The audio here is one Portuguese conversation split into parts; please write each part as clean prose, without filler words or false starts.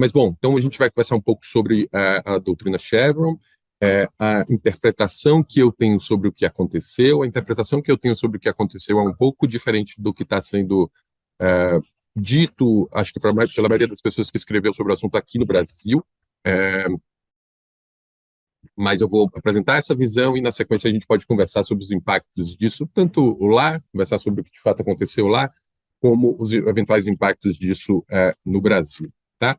Mas, bom, então a gente vai conversar um pouco sobre a doutrina Chevron, a interpretação que eu tenho sobre o que aconteceu. A interpretação que eu tenho sobre o que aconteceu é um pouco diferente do que está sendo dito, acho que pela maioria das pessoas que escreveu sobre o assunto aqui no Brasil. Mas eu vou apresentar essa visão e, na sequência, a gente pode conversar sobre os impactos disso, tanto lá, conversar sobre o que de fato aconteceu lá, como os eventuais impactos disso no Brasil, tá?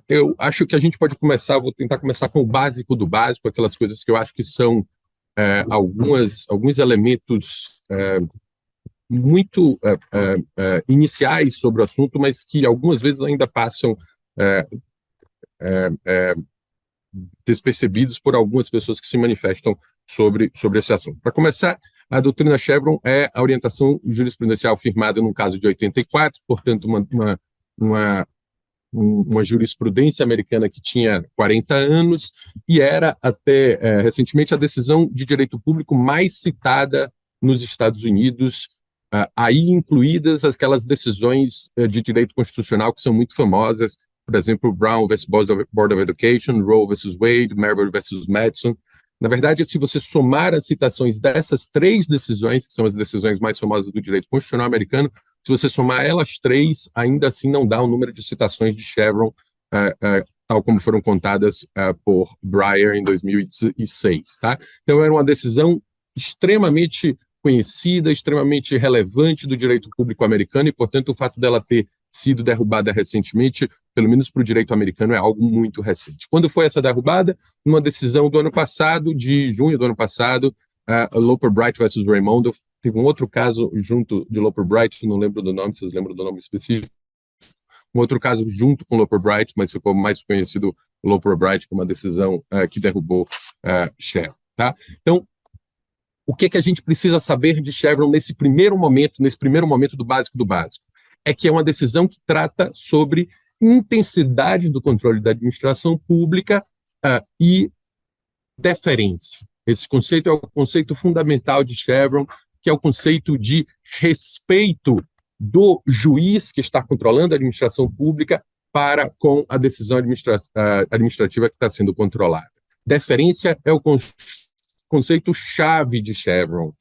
Eu acho que a gente pode começar, vou tentar começar com o básico do básico, aquelas coisas que eu acho que são alguns elementos muito iniciais sobre o assunto, mas que algumas vezes ainda passam despercebidos por algumas pessoas que se manifestam sobre esse assunto. Para começar, a doutrina Chevron é a orientação jurisprudencial firmada no caso de 84, portanto, uma jurisprudência americana que tinha 40 anos e era até recentemente a decisão de direito público mais citada nos Estados Unidos, aí incluídas aquelas decisões de direito constitucional que são muito famosas, por exemplo, Brown versus Board of Education, Roe versus Wade, Marbury versus Madison. Na verdade, se você somar as citações dessas três decisões, que são as decisões mais famosas do direito constitucional americano, se você somar elas três, ainda assim não dá o número de citações de Chevron, tal como foram contadas por Breyer em 2006. Tá? Então, era uma decisão extremamente conhecida, extremamente relevante do direito público americano e, portanto, o fato dela ter sido derrubada recentemente, pelo menos para o direito americano, é algo muito recente. Quando foi essa derrubada? Numa decisão do ano passado, de junho do ano passado, Loper Bright versus Raimondo. Teve um outro caso junto de Loper Bright, não lembro do nome, vocês lembram do nome específico? Um outro caso junto com Loper Bright, mas ficou mais conhecido Loper Bright como uma decisão que derrubou Chevron. Tá? Então, o que a gente precisa saber de Chevron nesse primeiro momento do básico do básico? É que é uma decisão que trata sobre intensidade do controle da administração pública e deferência. Esse conceito é o conceito fundamental de Chevron, que é o conceito de respeito do juiz que está controlando a administração pública para com a decisão administrativa que está sendo controlada. Deferência é o conceito-chave de Chevron.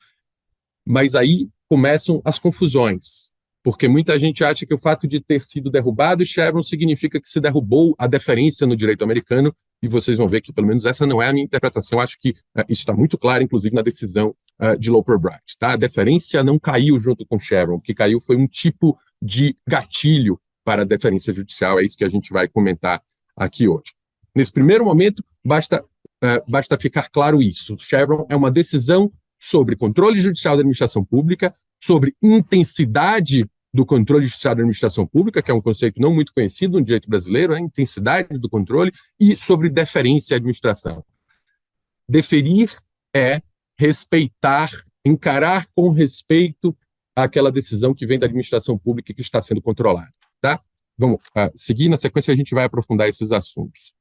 Mas aí começam as confusões, porque muita gente acha que o fato de ter sido derrubado Chevron significa que se derrubou a deferência no direito americano, e vocês vão ver que, pelo menos, essa não é a minha interpretação. Acho que isso está muito claro, inclusive, na decisão de Loper Bright. Tá? A deferência não caiu junto com Chevron, o que caiu foi um tipo de gatilho para a deferência judicial, é isso que a gente vai comentar aqui hoje. Nesse primeiro momento, basta ficar claro isso. Chevron é uma decisão sobre controle judicial da administração pública, sobre intensidade do controle judicial da administração pública, que é um conceito não muito conhecido no direito brasileiro, a intensidade do controle, e sobre deferência à administração. Deferir é respeitar, encarar com respeito aquela decisão que vem da administração pública que está sendo controlada. Tá? Vamos seguir, na sequência a gente vai aprofundar esses assuntos.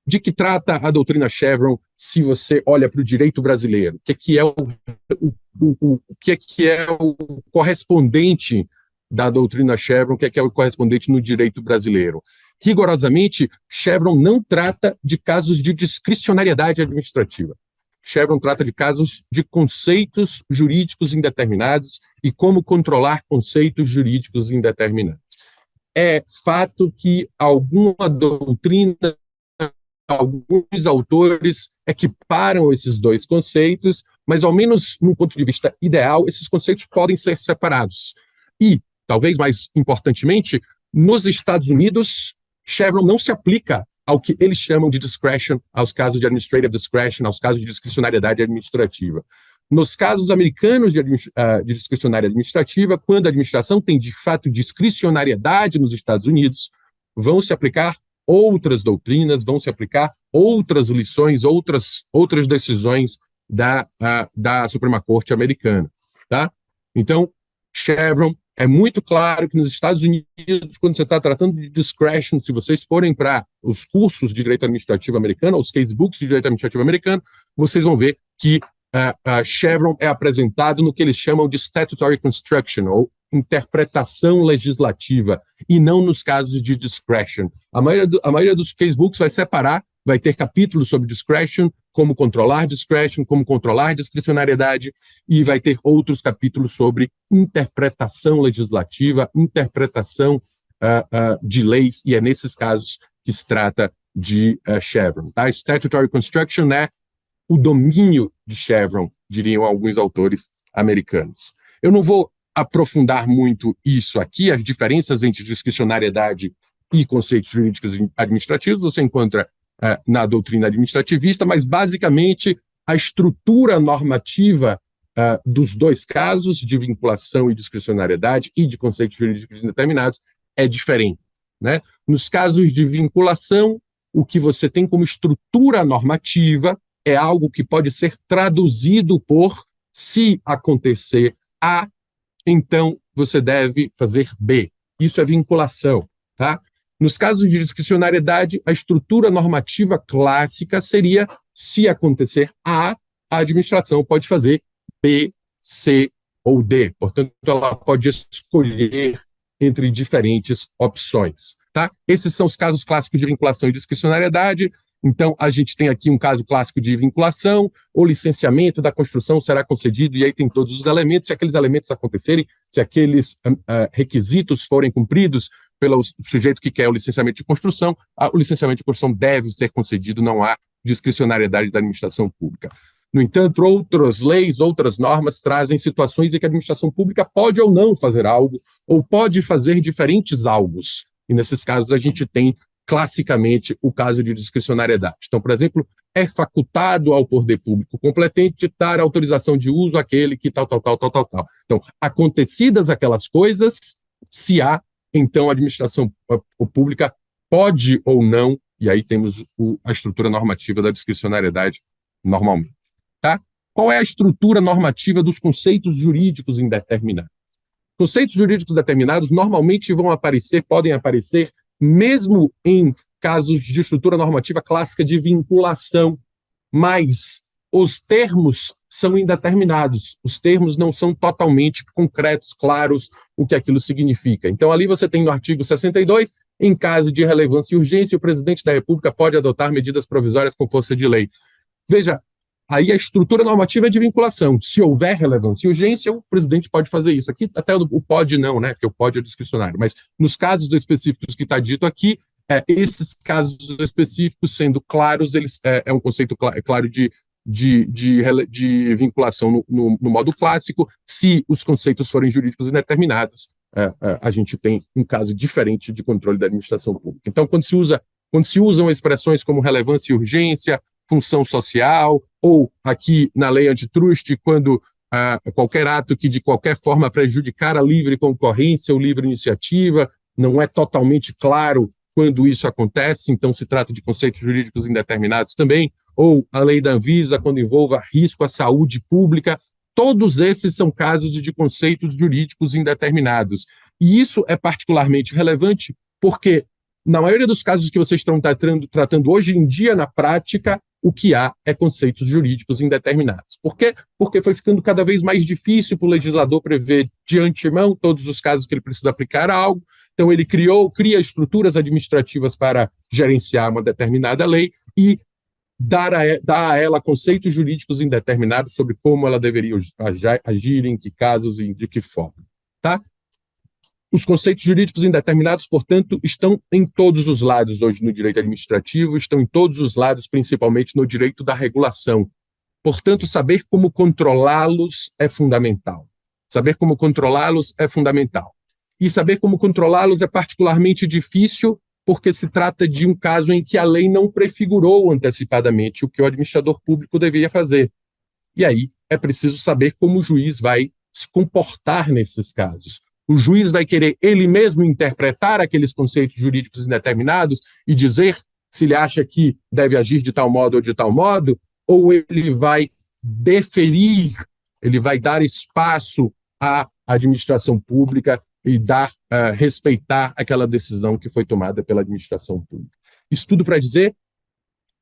De que trata a doutrina Chevron se você olha para o direito brasileiro? O que é o correspondente da doutrina Chevron? O que é o correspondente no direito brasileiro? Rigorosamente, Chevron não trata de casos de discricionariedade administrativa. Chevron trata de casos de conceitos jurídicos indeterminados e como controlar conceitos jurídicos indeterminados. É fato que alguma doutrina, alguns autores equiparam esses dois conceitos, mas, ao menos num ponto de vista ideal, esses conceitos podem ser separados. E, talvez mais importantemente, nos Estados Unidos, Chevron não se aplica ao que eles chamam de discretion, aos casos de administrative discretion, aos casos de discricionariedade administrativa. Nos casos americanos de discricionariedade administrativa, quando a administração tem, de fato, discricionariedade nos Estados Unidos, vão se aplicar outras doutrinas, vão se aplicar outras lições, outras decisões da Suprema Corte americana. Tá? Então, Chevron, é muito claro que nos Estados Unidos, quando você está tratando de discretion, se vocês forem para os cursos de direito administrativo americano, os casebooks de direito administrativo americano, vocês vão ver que Chevron é apresentado no que eles chamam de statutory construction, ou interpretação legislativa e não nos casos de discretion. A maioria dos casebooks vai separar, vai ter capítulos sobre discretion, como controlar discretion, como controlar discricionariedade, e vai ter outros capítulos sobre interpretação legislativa, interpretação de leis, e é nesses casos que se trata de Chevron. Tá? Statutory construction é o domínio de Chevron, diriam alguns autores americanos. Eu não vou aprofundar muito isso aqui, as diferenças entre discricionariedade e conceitos jurídicos administrativos, você encontra na doutrina administrativista, mas basicamente a estrutura normativa dos dois casos, de vinculação e discricionariedade e de conceitos jurídicos indeterminados, é diferente. Né? Nos casos de vinculação, o que você tem como estrutura normativa é algo que pode ser traduzido por se acontecer A, então você deve fazer B. Isso é vinculação. Tá? Nos casos de discricionariedade, a estrutura normativa clássica seria se acontecer A, a administração pode fazer B, C ou D. Portanto, ela pode escolher entre diferentes opções. Tá? Esses são os casos clássicos de vinculação e discricionariedade. Então, a gente tem aqui um caso clássico de vinculação, o licenciamento da construção será concedido, e aí tem todos os elementos, se aqueles elementos acontecerem, se aqueles requisitos forem cumpridos pelo sujeito que quer o licenciamento de construção, o licenciamento de construção deve ser concedido, não há discricionariedade da administração pública. No entanto, outras leis, outras normas trazem situações em que a administração pública pode ou não fazer algo, ou pode fazer diferentes algos. E nesses casos a gente tem classicamente o caso de discricionariedade. Então, por exemplo, é facultado ao poder público competente dar autorização de uso àquele que tal. Então, acontecidas aquelas coisas, se há, então a administração pública pode ou não, e aí temos a estrutura normativa da discricionariedade normalmente. Tá? Qual é a estrutura normativa dos conceitos jurídicos indeterminados? Conceitos jurídicos determinados normalmente podem aparecer mesmo em casos de estrutura normativa clássica de vinculação, mas os termos são indeterminados, os termos não são totalmente concretos, claros, o que aquilo significa. Então, ali você tem no artigo 62, em caso de relevância e urgência, o presidente da República pode adotar medidas provisórias com força de lei. Veja, aí a estrutura normativa é de vinculação. Se houver relevância e urgência, o presidente pode fazer isso. Aqui até o pode não, né? Porque o pode é discricionário. Mas nos casos específicos que está dito aqui, esses casos específicos sendo claros, eles é um conceito claro de vinculação no modo clássico. Se os conceitos forem jurídicos indeterminados, a gente tem um caso diferente de controle da administração pública. Então, quando se usam expressões como relevância e urgência, função social, ou aqui na lei antitrust, quando qualquer ato que de qualquer forma prejudicar a livre concorrência ou livre iniciativa, não é totalmente claro quando isso acontece, então se trata de conceitos jurídicos indeterminados também, ou a lei da Anvisa, quando envolva risco à saúde pública, todos esses são casos de conceitos jurídicos indeterminados. E isso é particularmente relevante porque, na maioria dos casos que vocês estão tratando hoje em dia, na prática, o que há é conceitos jurídicos indeterminados. Por quê? Porque foi ficando cada vez mais difícil para o legislador prever de antemão todos os casos que ele precisa aplicar a algo. Então, ele cria estruturas administrativas para gerenciar uma determinada lei e dar a ela conceitos jurídicos indeterminados sobre como ela deveria agir, em que casos e de que forma. Tá? Os conceitos jurídicos indeterminados, portanto, estão em todos os lados hoje no direito administrativo, estão em todos os lados, principalmente no direito da regulação. Portanto, saber como controlá-los é fundamental. Saber como controlá-los é fundamental. E saber como controlá-los é particularmente difícil porque se trata de um caso em que a lei não prefigurou antecipadamente o que o administrador público deveria fazer. E aí é preciso saber como o juiz vai se comportar nesses casos. O juiz vai querer ele mesmo interpretar aqueles conceitos jurídicos indeterminados e dizer se ele acha que deve agir de tal modo ou de tal modo, ou ele vai deferir, ele vai dar espaço à administração pública e respeitar aquela decisão que foi tomada pela administração pública. Isso tudo para dizer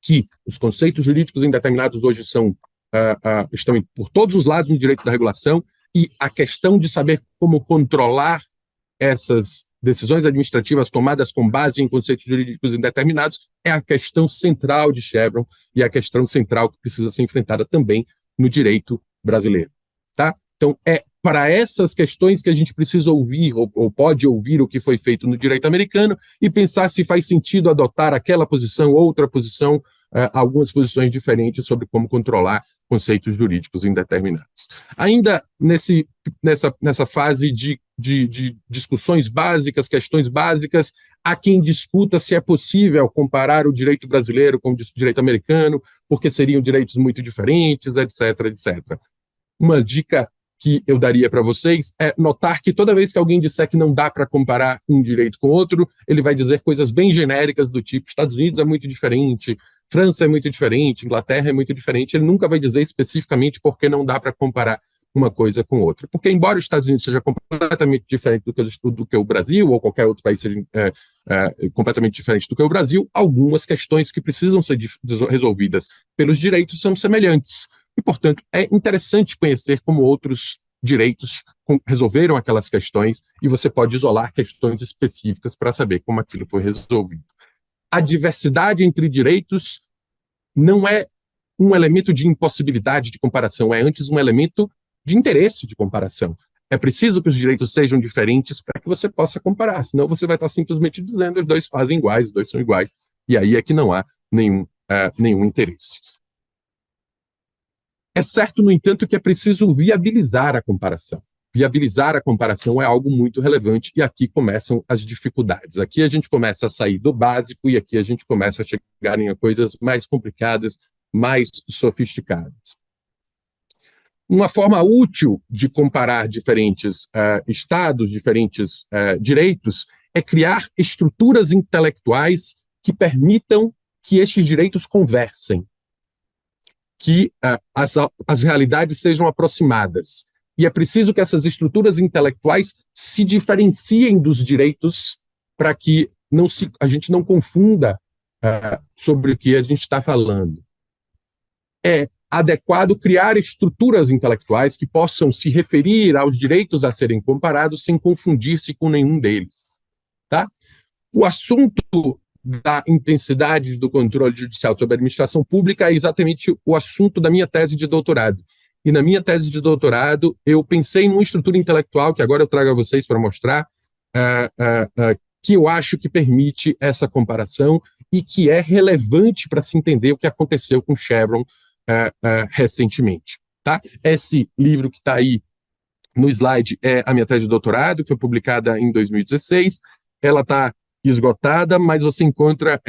que os conceitos jurídicos indeterminados hoje estão por todos os lados no direito da regulação, e a questão de saber como controlar essas decisões administrativas tomadas com base em conceitos jurídicos indeterminados é a questão central de Chevron e a questão central que precisa ser enfrentada também no direito brasileiro. Tá? Então, é para essas questões que a gente precisa ouvir, ou pode ouvir o que foi feito no direito americano e pensar se faz sentido adotar aquela posição, outra posição, algumas posições diferentes sobre como controlar conceitos jurídicos indeterminados. Ainda nessa fase de discussões básicas, questões básicas, há quem discuta se é possível comparar o direito brasileiro com o direito americano, porque seriam direitos muito diferentes, etc., etc. Uma dica que eu daria para vocês é notar que toda vez que alguém disser que não dá para comparar um direito com outro, ele vai dizer coisas bem genéricas do tipo Estados Unidos é muito diferente, França é muito diferente, Inglaterra é muito diferente. Ele nunca vai dizer especificamente por que não dá para comparar uma coisa com outra. Porque, embora os Estados Unidos seja completamente diferente do que o Brasil, ou qualquer outro país seja completamente diferente do que o Brasil, algumas questões que precisam ser resolvidas pelos direitos são semelhantes. E, portanto, é interessante conhecer como outros direitos resolveram aquelas questões e você pode isolar questões específicas para saber como aquilo foi resolvido. A diversidade entre direitos não é um elemento de impossibilidade de comparação, é antes um elemento de interesse de comparação. É preciso que os direitos sejam diferentes para que você possa comparar, senão você vai estar simplesmente dizendo os dois fazem iguais, os dois são iguais, e aí é que não há nenhum interesse. É certo, no entanto, que é preciso viabilizar a comparação. Viabilizar a comparação é algo muito relevante e aqui começam as dificuldades. Aqui a gente começa a sair do básico e aqui a gente começa a chegar em coisas mais complicadas, mais sofisticadas. Uma forma útil de comparar diferentes estados, diferentes direitos, é criar estruturas intelectuais que permitam que estes direitos conversem, que as realidades sejam aproximadas. E é preciso que essas estruturas intelectuais se diferenciem dos direitos para que a gente não confunda sobre o que a gente está falando. É adequado criar estruturas intelectuais que possam se referir aos direitos a serem comparados sem confundir-se com nenhum deles. Tá? O assunto da intensidade do controle judicial sobre a administração pública é exatamente o assunto da minha tese de doutorado. E na minha tese de doutorado, eu pensei numa estrutura intelectual, que agora eu trago a vocês para mostrar, que eu acho que permite essa comparação e que é relevante para se entender o que aconteceu com Chevron recentemente. Tá? Esse livro que está aí no slide é a minha tese de doutorado, foi publicada em 2016. Ela está esgotada, mas você encontra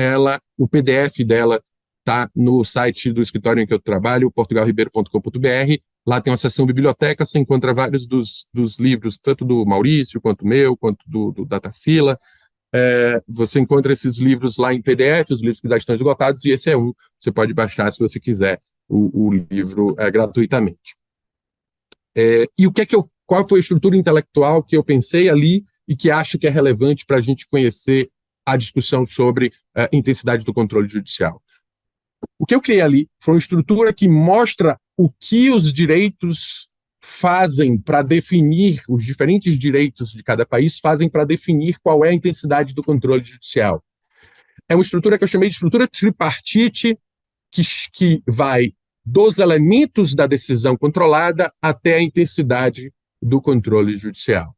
o PDF dela está no site do escritório em que eu trabalho, portugalribeiro.com.br. Lá tem uma seção biblioteca, você encontra vários dos livros, tanto do Maurício, quanto meu, quanto da Tarsila. Você encontra esses livros lá em PDF, os livros que já estão esgotados, e esse é um. Você pode baixar, se você quiser, o livro gratuitamente. E qual foi a estrutura intelectual que eu pensei ali e que acho que é relevante para a gente conhecer a discussão sobre a intensidade do controle judicial? O que eu criei ali foi uma estrutura que mostra o que os direitos fazem para definir, os diferentes direitos de cada país fazem para definir qual é a intensidade do controle judicial. É uma estrutura que eu chamei de estrutura tripartite, que vai dos elementos da decisão controlada até a intensidade do controle judicial.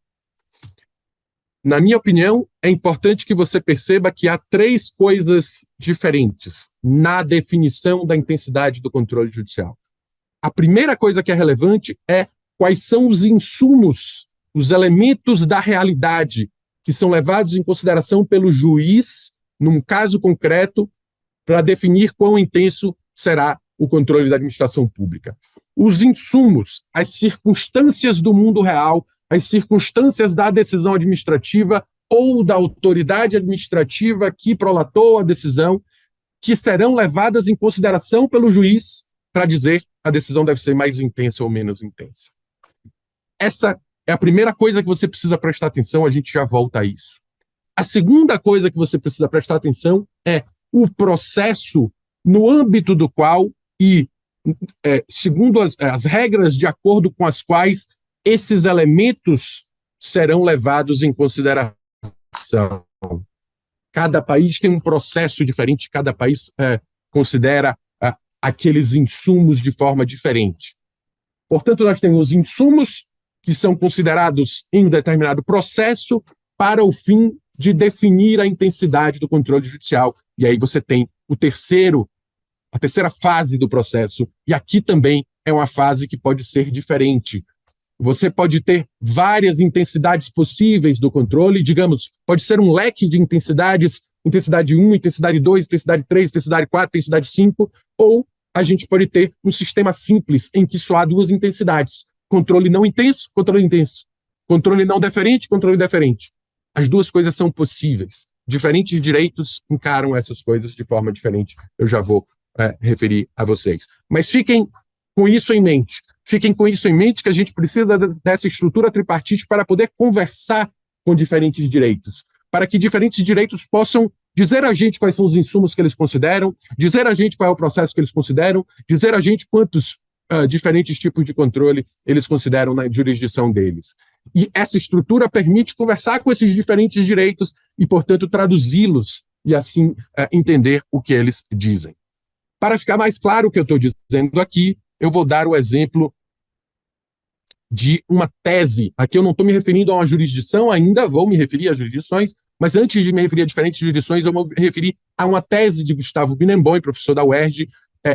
Na minha opinião, é importante que você perceba que há três coisas diferentes na definição da intensidade do controle judicial. A primeira coisa que é relevante é quais são os insumos, os elementos da realidade que são levados em consideração pelo juiz, num caso concreto, para definir quão intenso será o controle da administração pública. Os insumos, as circunstâncias do mundo real, as circunstâncias da decisão administrativa ou da autoridade administrativa que prolatou a decisão, que serão levadas em consideração pelo juiz para dizer a decisão deve ser mais intensa ou menos intensa. Essa é a primeira coisa que você precisa prestar atenção, a gente já volta a isso. A segunda coisa que você precisa prestar atenção é o processo no âmbito do qual segundo as regras de acordo com as quais esses elementos serão levados em consideração. Cada país tem um processo diferente, cada país considera aqueles insumos de forma diferente. Portanto, nós temos insumos que são considerados em um determinado processo para o fim de definir a intensidade do controle judicial. E aí você tem a terceira fase do processo, e aqui também é uma fase que pode ser diferente. Você pode ter várias intensidades possíveis do controle, digamos, pode ser um leque de intensidades, intensidade 1, intensidade 2, intensidade 3, intensidade 4, intensidade 5, ou a gente pode ter um sistema simples em que só há duas intensidades, controle não intenso, controle intenso, controle não deferente, controle deferente. As duas coisas são possíveis. Diferentes direitos encaram essas coisas de forma diferente, eu já vou referir a vocês. Mas fiquem com isso em mente. Fiquem com isso em mente, que a gente precisa dessa estrutura tripartite para poder conversar com diferentes direitos, para que diferentes direitos possam dizer a gente quais são os insumos que eles consideram, dizer a gente qual é o processo que eles consideram, dizer a gente quantos diferentes tipos de controle eles consideram na jurisdição deles. E essa estrutura permite conversar com esses diferentes direitos e, portanto, traduzi-los e, assim, entender o que eles dizem. Para ficar mais claro o que eu estou dizendo aqui, eu vou dar o exemplo de uma tese. Aqui eu não estou me referindo a uma jurisdição, ainda vou me referir a jurisdições, mas antes de me referir a diferentes jurisdições, eu vou me referir a uma tese de Gustavo Binemboim, professor da UERJ,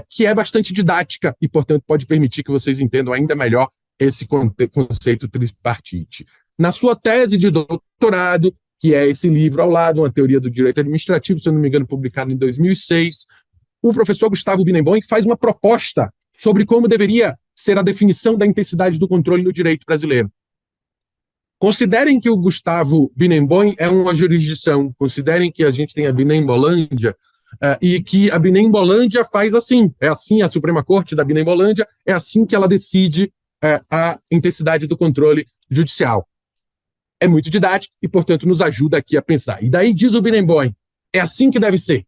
que é bastante didática e, portanto, pode permitir que vocês entendam ainda melhor esse conceito tripartite. Na sua tese de doutorado, que é esse livro ao lado, Uma Teoria do Direito Administrativo, se eu não me engano, publicado em 2006, o professor Gustavo Binemboim faz uma proposta sobre como deveria ser a definição da intensidade do controle no direito brasileiro. Considerem que o Gustavo Binemboim é uma jurisdição, considerem que a gente tem a Binembolândia, e que a Binembolândia faz assim, é assim a Suprema Corte da Binembolândia, é assim que ela decide a intensidade do controle judicial. É muito didático e, portanto, nos ajuda aqui a pensar. E daí diz o Binemboim, é assim que deve ser.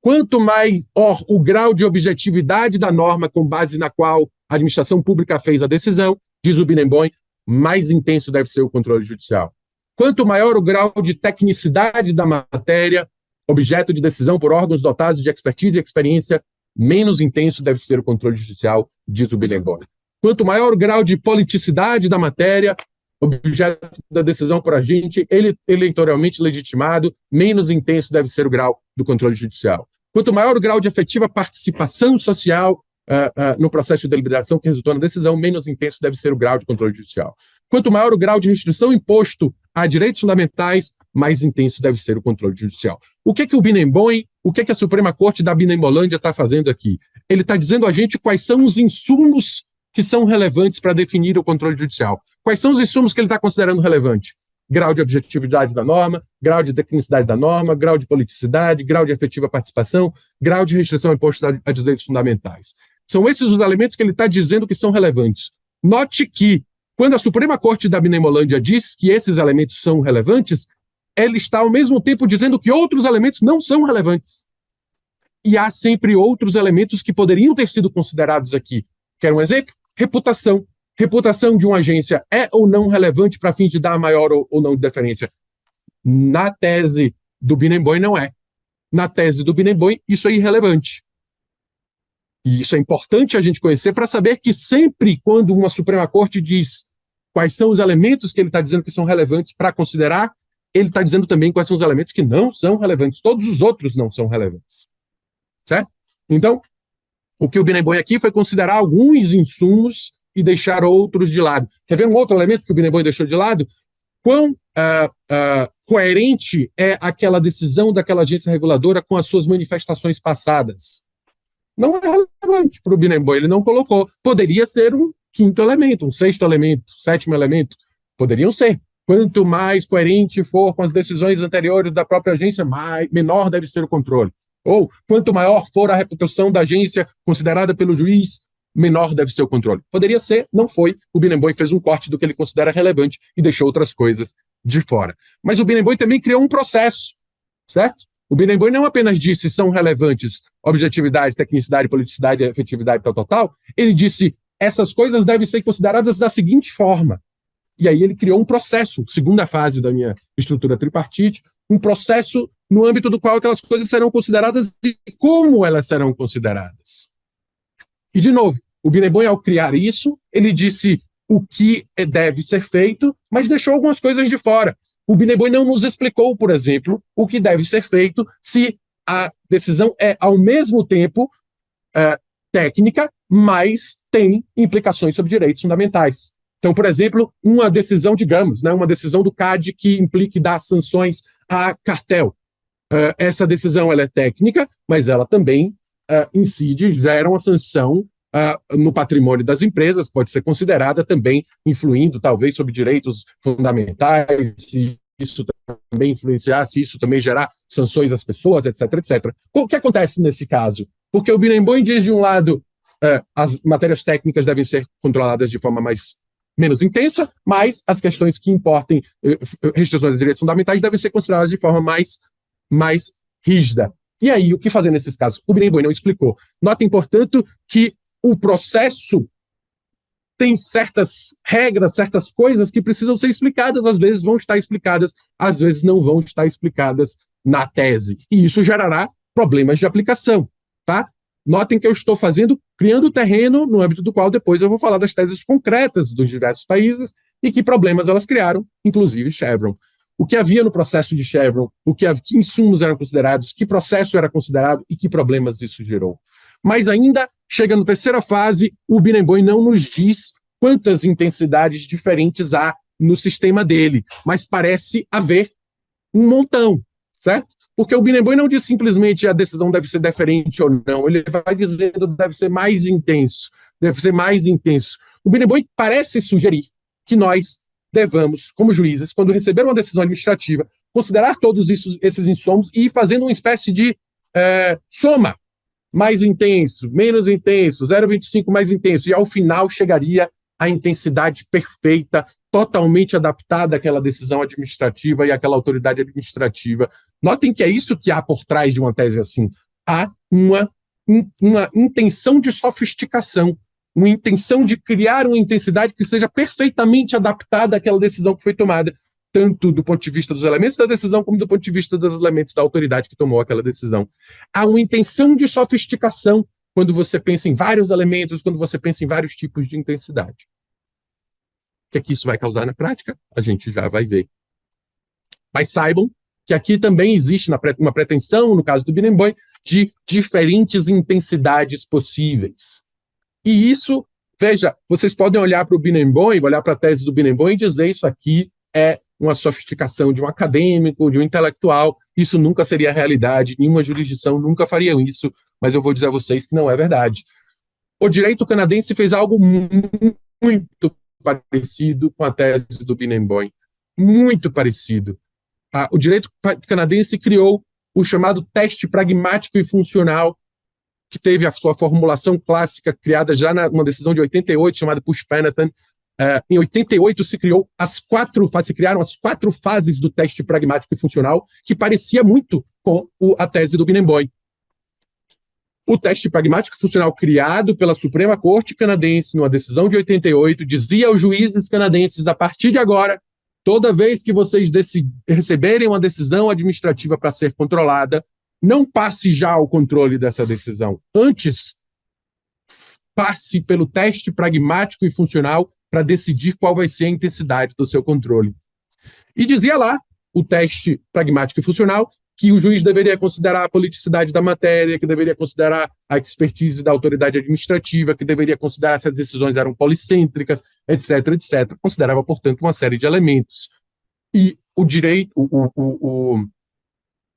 Quanto maior o grau de objetividade da norma com base na qual a administração pública fez a decisão, diz o Binemboim, mais intenso deve ser o controle judicial. Quanto maior o grau de tecnicidade da matéria, objeto de decisão por órgãos dotados de expertise e experiência, menos intenso deve ser o controle judicial, diz o Binemboim. Quanto maior o grau de politicidade da matéria, objeto da decisão por agente eleitoralmente legitimado, menos intenso deve ser o grau do controle judicial. Quanto maior o grau de efetiva participação social no processo de deliberação que resultou na decisão, menos intenso deve ser o grau de controle judicial. Quanto maior o grau de restrição imposto a direitos fundamentais, mais intenso deve ser o controle judicial. O que o Binemboim, o que a Suprema Corte da Binembolândia está fazendo aqui? Ele está dizendo a gente quais são os insumos que são relevantes para definir o controle judicial. Quais são os insumos que ele está considerando relevante? Grau de objetividade da norma, grau de tecnicidade da norma, grau de politicidade, grau de efetiva participação, grau de restrição imposto a direitos fundamentais. São esses os elementos que ele está dizendo que são relevantes. Note que, quando a Suprema Corte da Binembolândia diz que esses elementos são relevantes, ele está ao mesmo tempo dizendo que outros elementos não são relevantes. E há sempre outros elementos que poderiam ter sido considerados aqui. Quer um exemplo? Reputação. Reputação de uma agência é ou não relevante para fins de dar maior ou não deferência? Na tese do Binemboim, não é. Na tese do Binemboim, isso é irrelevante. E isso é importante a gente conhecer para saber que sempre quando uma Suprema Corte diz quais são os elementos que ele está dizendo que são relevantes para considerar, ele está dizendo também quais são os elementos que não são relevantes. Todos os outros não são relevantes. Certo? Então, o que o Binemboim aqui foi considerar alguns insumos e deixar outros de lado. Quer ver um outro elemento que o Binemboim deixou de lado? Quão coerente é aquela decisão daquela agência reguladora com as suas manifestações passadas? Não é relevante para o Binemboim, ele não colocou. Poderia ser um quinto elemento, um sexto elemento, sétimo elemento. Poderiam ser. Quanto mais coerente for com as decisões anteriores da própria agência, menor deve ser o controle. Ou, quanto maior for a reputação da agência considerada pelo juiz, menor deve ser o controle. Poderia ser, não foi. O Binemboim fez um corte do que ele considera relevante e deixou outras coisas de fora. Mas o Binemboim também criou um processo, certo? O Binemboim não apenas disse são relevantes objetividade, tecnicidade, politicidade, efetividade, tal. Ele disse essas coisas devem ser consideradas da seguinte forma. E aí ele criou um processo, segunda fase da minha estrutura tripartite, um processo no âmbito do qual aquelas coisas serão consideradas e como elas serão consideradas. E, de novo, o Bineboim, ao criar isso, ele disse o que deve ser feito, mas deixou algumas coisas de fora. O Bineboim não nos explicou, por exemplo, o que deve ser feito se a decisão é, ao mesmo tempo, técnica, mas tem implicações sobre direitos fundamentais. Então, por exemplo, uma decisão, digamos, uma decisão do CAD que implique dar sanções a cartel. Essa decisão ela é técnica, mas ela também incide, gera uma sanção no patrimônio das empresas, pode ser considerada também influindo, talvez, sobre direitos fundamentais, se isso também influenciar, se isso também gerar sanções às pessoas, etc, etc. O que acontece nesse caso? Porque o Bineboim diz, de um lado, as matérias técnicas devem ser controladas de forma menos intensa, mas as questões que importem restrições de direitos fundamentais devem ser consideradas de forma mais rígida. E aí, o que fazer nesses casos? O Bineboim não explicou. Notem, portanto, que o processo tem certas regras, certas coisas que precisam ser explicadas, às vezes vão estar explicadas, às vezes não vão estar explicadas na tese. E isso gerará problemas de aplicação, tá? Notem que eu estou criando terreno no âmbito do qual depois eu vou falar das teses concretas dos diversos países e que problemas elas criaram, inclusive Chevron. O que havia no processo de Chevron, que insumos eram considerados, que processo era considerado e que problemas isso gerou. Mas ainda, chega na terceira fase, o Bineboim não nos diz quantas intensidades diferentes há no sistema dele, mas parece haver um montão, certo? Porque o Bineboim não diz simplesmente a decisão deve ser deferente ou não, ele vai dizendo deve ser mais intenso, deve ser mais intenso. O Bineboim parece sugerir que nós devamos, como juízes, quando receber uma decisão administrativa, considerar todos esses insumos e ir fazendo uma espécie de soma, mais intenso, menos intenso, 0,25 mais intenso, e ao final chegaria à intensidade perfeita, totalmente adaptada àquela decisão administrativa e àquela autoridade administrativa. Notem que é isso que há por trás de uma tese assim. Há uma intenção de sofisticação, uma intenção de criar uma intensidade que seja perfeitamente adaptada àquela decisão que foi tomada, tanto do ponto de vista dos elementos da decisão, como do ponto de vista dos elementos da autoridade que tomou aquela decisão. Há uma intenção de sofisticação quando você pensa em vários elementos, quando você pensa em vários tipos de intensidade. O que isso vai causar na prática? A gente já vai ver. Mas saibam que aqui também existe uma pretensão, no caso do Bineboim, de diferentes intensidades possíveis. E isso, veja, vocês podem olhar para o Bineboim, olhar para a tese do Bineboim e dizer isso aqui é uma sofisticação de um acadêmico, de um intelectual, isso nunca seria realidade, nenhuma jurisdição nunca faria isso, mas eu vou dizer a vocês que não é verdade. O direito canadense fez algo muito parecido com a tese do Bineboim, muito parecido. O direito canadense criou o chamado teste pragmático e funcional, que teve a sua formulação clássica criada já numa decisão de 88, chamada Push-Panathan. Em 88 se criaram as quatro fases do teste pragmático e funcional, que parecia muito com a tese do Bineboim. O teste pragmático e funcional criado pela Suprema Corte Canadense numa decisão de 88 dizia aos juízes canadenses, a partir de agora, toda vez que vocês receberem uma decisão administrativa para ser controlada, não passe já ao controle dessa decisão. Antes, passe pelo teste pragmático e funcional para decidir qual vai ser a intensidade do seu controle. E dizia lá, o teste pragmático e funcional, que o juiz deveria considerar a politicidade da matéria, que deveria considerar a expertise da autoridade administrativa, que deveria considerar se as decisões eram policêntricas, etc., etc. Considerava, portanto, uma série de elementos. E o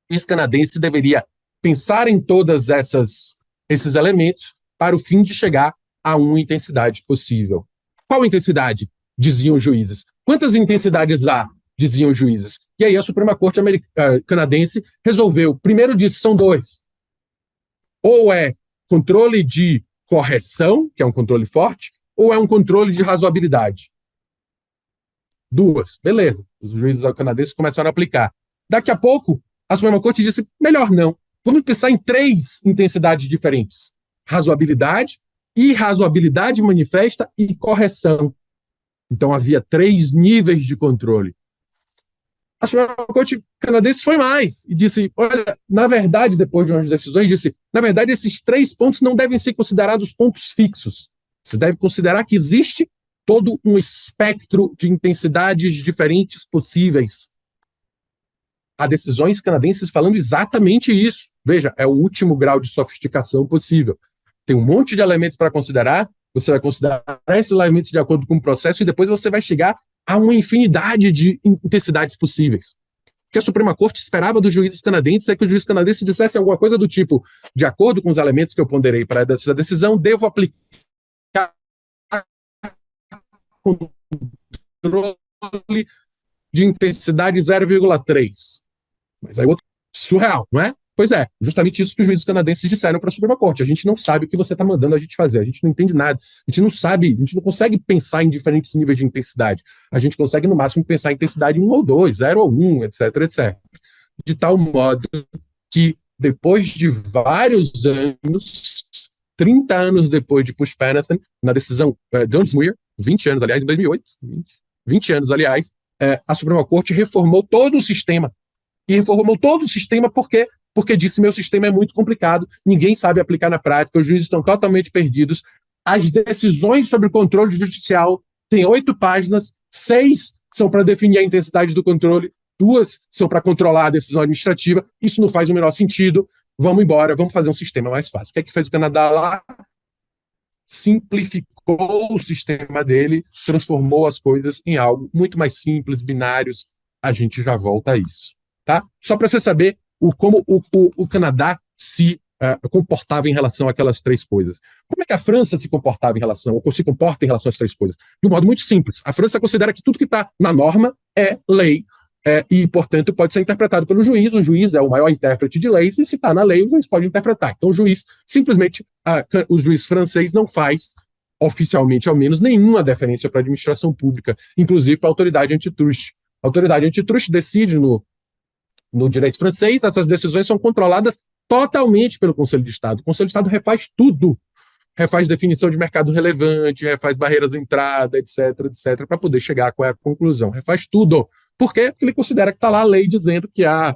juiz canadense deveria pensar em todos esses elementos para o fim de chegar a uma intensidade possível. Qual intensidade? Diziam os juízes. Quantas intensidades há? Diziam os juízes. E aí a Suprema Corte canadense resolveu. Primeiro disse, são dois. Ou é controle de correção, que é um controle forte, ou é um controle de razoabilidade. Duas. Beleza. Os juízes canadenses começaram a aplicar. Daqui a pouco, a Suprema Corte disse, melhor não. Vamos pensar em três intensidades diferentes. Razoabilidade, irrazoabilidade manifesta e correção. Então havia 3 níveis de controle. A Suprema Corte canadense foi mais e disse, olha, na verdade, depois de umas decisões, disse, na verdade, esses 3 pontos não devem ser considerados pontos fixos. Você deve considerar que existe todo um espectro de intensidades diferentes possíveis. Há decisões canadenses falando exatamente isso. Veja, é o último grau de sofisticação possível. Tem um monte de elementos para considerar, você vai considerar esses elementos de acordo com o processo e depois você vai chegar a uma infinidade de intensidades possíveis. O que a Suprema Corte esperava dos juízes canadenses é que o juiz canadense dissesse alguma coisa do tipo, de acordo com os elementos que eu ponderei para essa decisão, devo aplicar controle de intensidade 0,3. Mas aí outro surreal, não é? Pois é, justamente isso que os juízes canadenses disseram para a Suprema Corte. A gente não sabe o que você está mandando a gente fazer, a gente não entende nada, a gente não sabe, a gente não consegue pensar em diferentes níveis de intensidade. A gente consegue, no máximo, pensar em intensidade 1 ou 2, 0 ou 1, etc, etc. De tal modo que, depois de vários anos, 30 anos depois de Push-Panathan, na decisão John Smuir, 20 anos, aliás, em 2008, 20 anos, aliás, a Suprema Corte reformou todo o sistema. E reformou todo o sistema porque disse meu sistema é muito complicado, ninguém sabe aplicar na prática, os juízes estão totalmente perdidos. As decisões sobre controle judicial têm 8 páginas, 6 são para definir a intensidade do controle, 2 são para controlar a decisão administrativa. Isso não faz o menor sentido. Vamos embora, vamos fazer um sistema mais fácil. O que é que fez o Canadá lá? Simplificou o sistema dele, transformou as coisas em algo muito mais simples, binários. A gente já volta a isso. Tá? Só para você saber como o Canadá se comportava em relação àquelas 3 coisas. Como é que a França se comportava em relação, ou se comporta em relação às 3 coisas? De um modo muito simples. A França considera que tudo que está na norma é lei, e, portanto, pode ser interpretado pelo juiz. O juiz é o maior intérprete de leis, e se está na lei, o juiz pode interpretar. Então, o juiz, simplesmente, o juiz francês não faz, oficialmente ao menos, nenhuma deferência para a administração pública, inclusive para a autoridade antitrust. A autoridade antitrust decide no direito francês, essas decisões são controladas totalmente pelo Conselho de Estado. O Conselho de Estado refaz tudo. Refaz definição de mercado relevante, refaz barreiras de entrada, etc, etc, para poder chegar a qual é a conclusão. Refaz tudo. Por quê? Porque ele considera que está lá a lei dizendo que há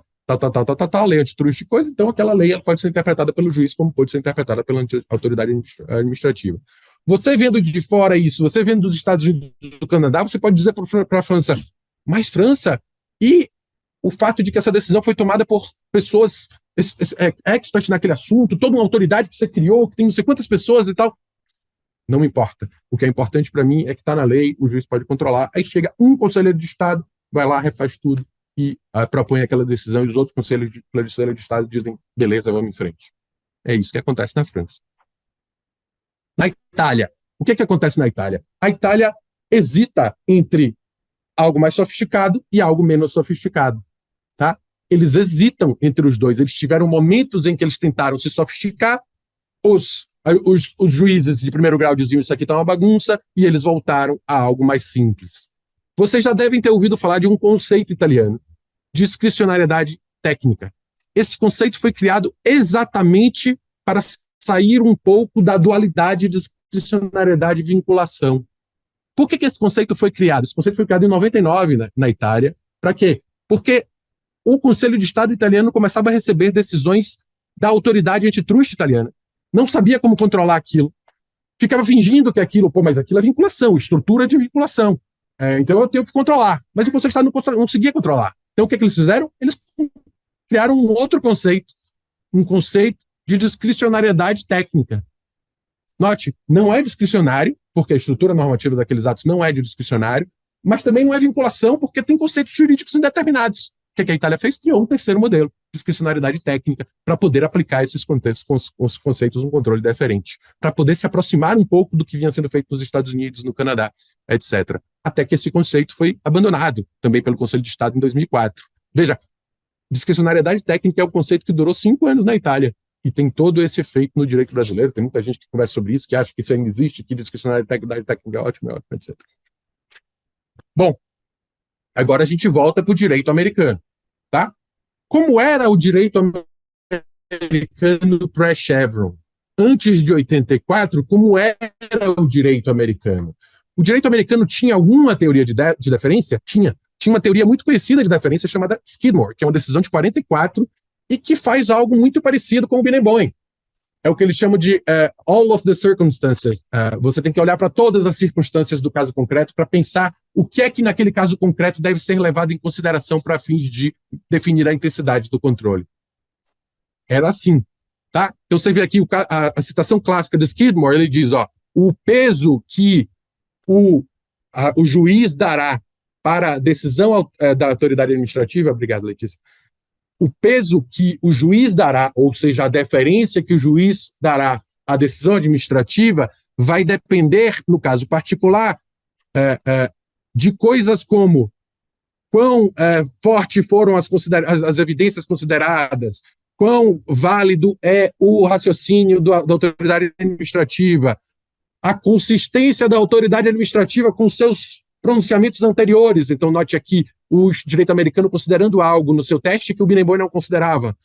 tal, lei antitrust e coisa, então aquela lei ela pode ser interpretada pelo juiz como pode ser interpretada pela autoridade administrativa. Você vendo de fora isso, você vendo dos Estados Unidos e do Canadá, você pode dizer para a França, mas França, e o fato de que essa decisão foi tomada por pessoas experts naquele assunto, toda uma autoridade que você criou, que tem não sei quantas pessoas e tal. Não importa. O que é importante para mim é que está na lei, o juiz pode controlar. Aí chega um conselheiro de Estado, vai lá, refaz tudo e propõe aquela decisão, e os outros conselheiros de Estado dizem, beleza, vamos em frente. É isso que acontece na França. Na Itália, o que acontece na Itália? A Itália hesita entre algo mais sofisticado e algo menos sofisticado. Tá? Eles hesitam entre os dois. Eles tiveram momentos em que eles tentaram se sofisticar, os juízes de primeiro grau diziam isso aqui está uma bagunça, e eles voltaram a algo mais simples. Vocês já devem ter ouvido falar de um conceito italiano, discricionariedade técnica. Esse conceito foi criado exatamente para sair um pouco da dualidade de discricionariedade e vinculação. Por que esse conceito foi criado? Esse conceito foi criado em 99 na Itália. Para quê? Porque o Conselho de Estado italiano começava a receber decisões da autoridade antitrust italiana. Não sabia como controlar aquilo. Ficava fingindo que aquilo, mas aquilo é vinculação, estrutura de vinculação. Então eu tenho que controlar. Mas o Conselho de Estado não conseguia controlar. Então o que eles fizeram? Eles criaram um outro conceito, um conceito de discricionariedade técnica. Note, não é discricionário, porque a estrutura normativa daqueles atos não é de discricionário, mas também não é vinculação, porque tem conceitos jurídicos indeterminados. O que a Itália fez? Criou um terceiro modelo, discricionariedade técnica, para poder aplicar esses conceitos num controle diferente, para poder se aproximar um pouco do que vinha sendo feito nos Estados Unidos, no Canadá, etc. Até que esse conceito foi abandonado também pelo Conselho de Estado em 2004. Veja, discricionariedade técnica é um conceito que durou 5 anos na Itália e tem todo esse efeito no direito brasileiro. Tem muita gente que conversa sobre isso, que acha que isso ainda existe, que discricionariedade técnica é ótimo, etc. Bom, agora a gente volta para o direito americano, tá? Como era o direito americano pré-Chevron? antes de 84, como era o direito americano. O direito americano tinha alguma teoria de deferência? Tinha. Tinha uma teoria muito conhecida de deferência chamada Skidmore, que é uma decisão de 44 e que faz algo muito parecido com o Biniboin. É o que eles chamam de all of the circumstances. Você tem que olhar para todas as circunstâncias do caso concreto para pensar o que é que naquele caso concreto deve ser levado em consideração para fins de definir a intensidade do controle. Era assim, tá? Então você vê aqui a citação clássica de Skidmore, ele diz, o peso que o juiz dará para a decisão da autoridade administrativa, obrigado, Letícia, o peso que o juiz dará, ou seja, a deferência que o juiz dará à decisão administrativa, vai depender, no caso particular, de coisas como quão forte foram as evidências consideradas, quão válido é o raciocínio da autoridade administrativa, a consistência da autoridade administrativa com seus pronunciamentos anteriores. Então, note aqui o direito americano considerando algo no seu teste que o Biniboin não considerava.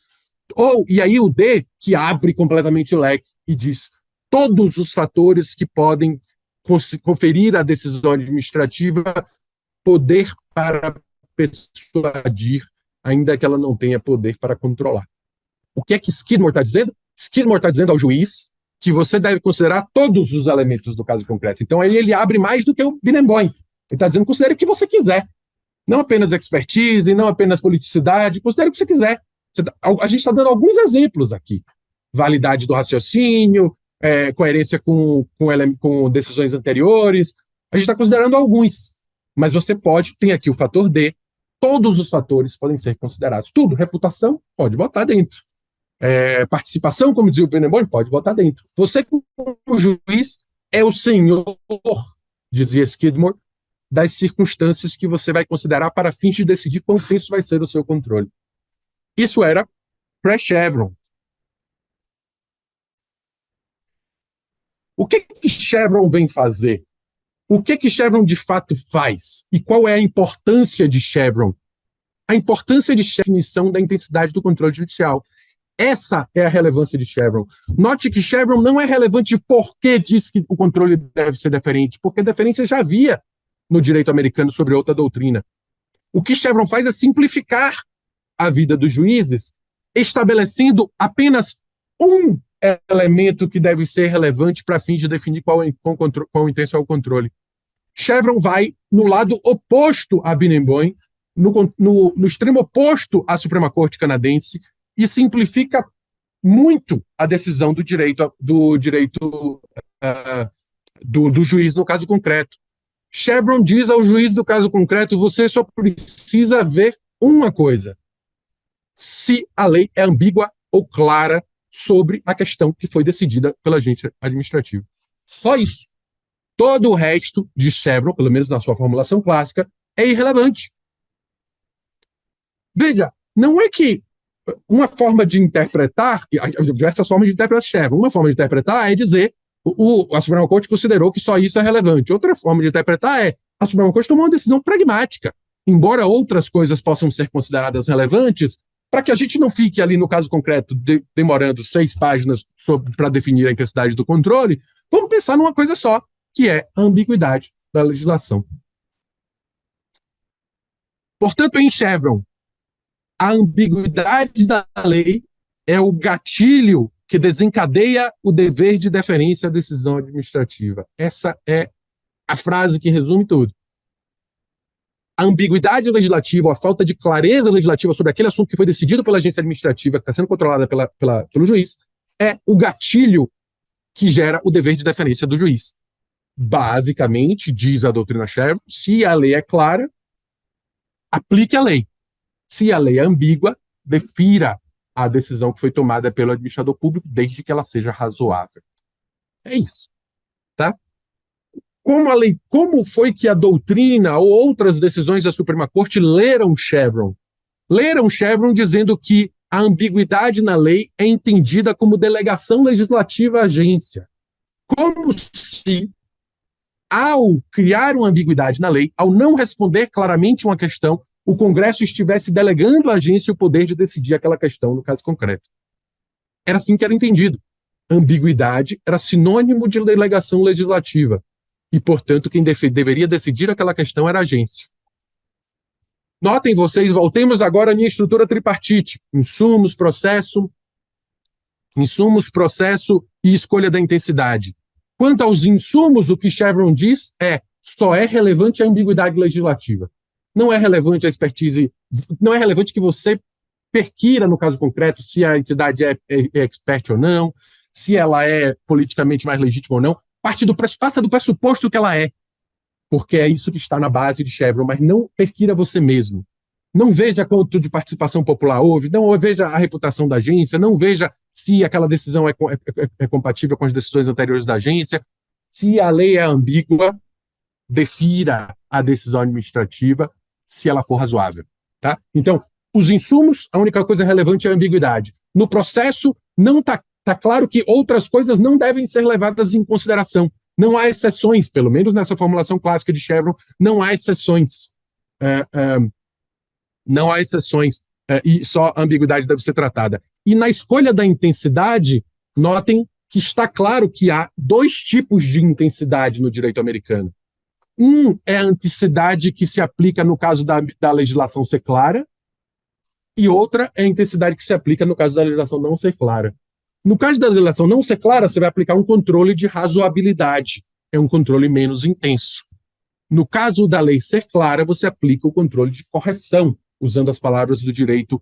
E aí o D, que abre completamente o leque e diz todos os fatores que podem conferir à decisão administrativa poder para persuadir, ainda que ela não tenha poder para controlar. O que é que Skidmore está dizendo? Skidmore está dizendo ao juiz que você deve considerar todos os elementos do caso concreto. Então, aí ele abre mais do que o Biniboin. Ele está dizendo, considere o que você quiser. Não apenas expertise, não apenas politicidade, considere o que você quiser. A gente está dando alguns exemplos aqui. Validade do raciocínio, coerência com decisões anteriores. A gente está considerando alguns. Mas você tem aqui o fator D. Todos os fatores podem ser considerados. Tudo. Reputação, pode botar dentro. Participação, como dizia o Biniboin, pode botar dentro. Você, como juiz, é o senhor, dizia Skidmore, das circunstâncias que você vai considerar para fins de decidir quão intenso vai ser o seu controle. Isso era pré-Chevron. O que Chevron vem fazer? O que Chevron de fato faz? E qual é a importância de Chevron? A importância de definição da intensidade do controle judicial. Essa é a relevância de Chevron. Note que Chevron não é relevante porque diz que o controle deve ser deferente, porque deferência já havia no direito americano sobre outra doutrina. O que Chevron faz é simplificar a vida dos juízes, estabelecendo apenas um elemento que deve ser relevante para fins de definir quão intenso é o controle. Chevron vai no lado oposto a Biniboin, no extremo oposto à Suprema Corte canadense, e simplifica muito a decisão do juiz no caso concreto. Chevron diz ao juiz do caso concreto, você só precisa ver uma coisa: se a lei é ambígua ou clara sobre a questão que foi decidida pela agência administrativa. Só isso. Todo o resto de Chevron, pelo menos na sua formulação clássica, é irrelevante. Veja, não é que uma forma de interpretar, diversas formas de interpretar Chevron, uma forma de interpretar é dizer a Suprema Corte considerou que só isso é relevante. Outra forma de interpretar é a Suprema Corte tomou uma decisão pragmática. Embora outras coisas possam ser consideradas relevantes, para que a gente não fique ali no caso concreto demorando 6 páginas para definir a intensidade do controle, vamos pensar numa coisa só, que é a ambiguidade da legislação. Portanto, em Chevron, a ambiguidade da lei é o gatilho que desencadeia o dever de deferência à decisão administrativa. Essa é a frase que resume tudo. A ambiguidade legislativa, a falta de clareza legislativa sobre aquele assunto que foi decidido pela agência administrativa, que está sendo controlada pelo juiz, é o gatilho que gera o dever de deferência do juiz. Basicamente, diz a doutrina Chevron, se a lei é clara, aplique a lei. Se a lei é ambígua, defira a decisão que foi tomada pelo administrador público, desde que ela seja razoável. É isso. Tá? Como foi que a doutrina ou outras decisões da Suprema Corte leram Chevron? Leram Chevron dizendo que a ambiguidade na lei é entendida como delegação legislativa à agência. Como se, ao criar uma ambiguidade na lei, ao não responder claramente uma questão, o Congresso estivesse delegando à agência o poder de decidir aquela questão no caso concreto. Era assim que era entendido. ambiguidade era sinônimo de delegação legislativa. E, portanto, quem deveria decidir aquela questão era a agência. Notem vocês, voltemos agora à minha estrutura tripartite: insumos, processo e escolha da intensidade. Quanto aos insumos, o que Chevron diz só é relevante a ambiguidade legislativa. Não é relevante a expertise, não é relevante que você perquira, no caso concreto, se a entidade é expert ou não, se ela é politicamente mais legítima ou não. Parte do pressuposto que ela é, porque é isso que está na base de Chevron, mas não perquira você mesmo. Não veja quanto de participação popular houve, não veja a reputação da agência, não veja se aquela decisão é compatível com as decisões anteriores da agência. Se a lei é ambígua, defira a decisão administrativa se ela for razoável. Tá? Então, os insumos, a única coisa relevante é a ambiguidade. No processo, não está claro que outras coisas não devem ser levadas em consideração. Não há exceções, pelo menos nessa formulação clássica de Chevron, não há exceções. Não há exceções, e só a ambiguidade deve ser tratada. E na escolha da intensidade, notem que está claro que há dois tipos de intensidade no direito americano. Um é a intensidade que se aplica no caso da legislação ser clara, e outra é a intensidade que se aplica no caso da legislação não ser clara. No caso da legislação não ser clara, você vai aplicar um controle de razoabilidade, é um controle menos intenso. No caso da lei ser clara, você aplica o controle de correção, usando as palavras do direito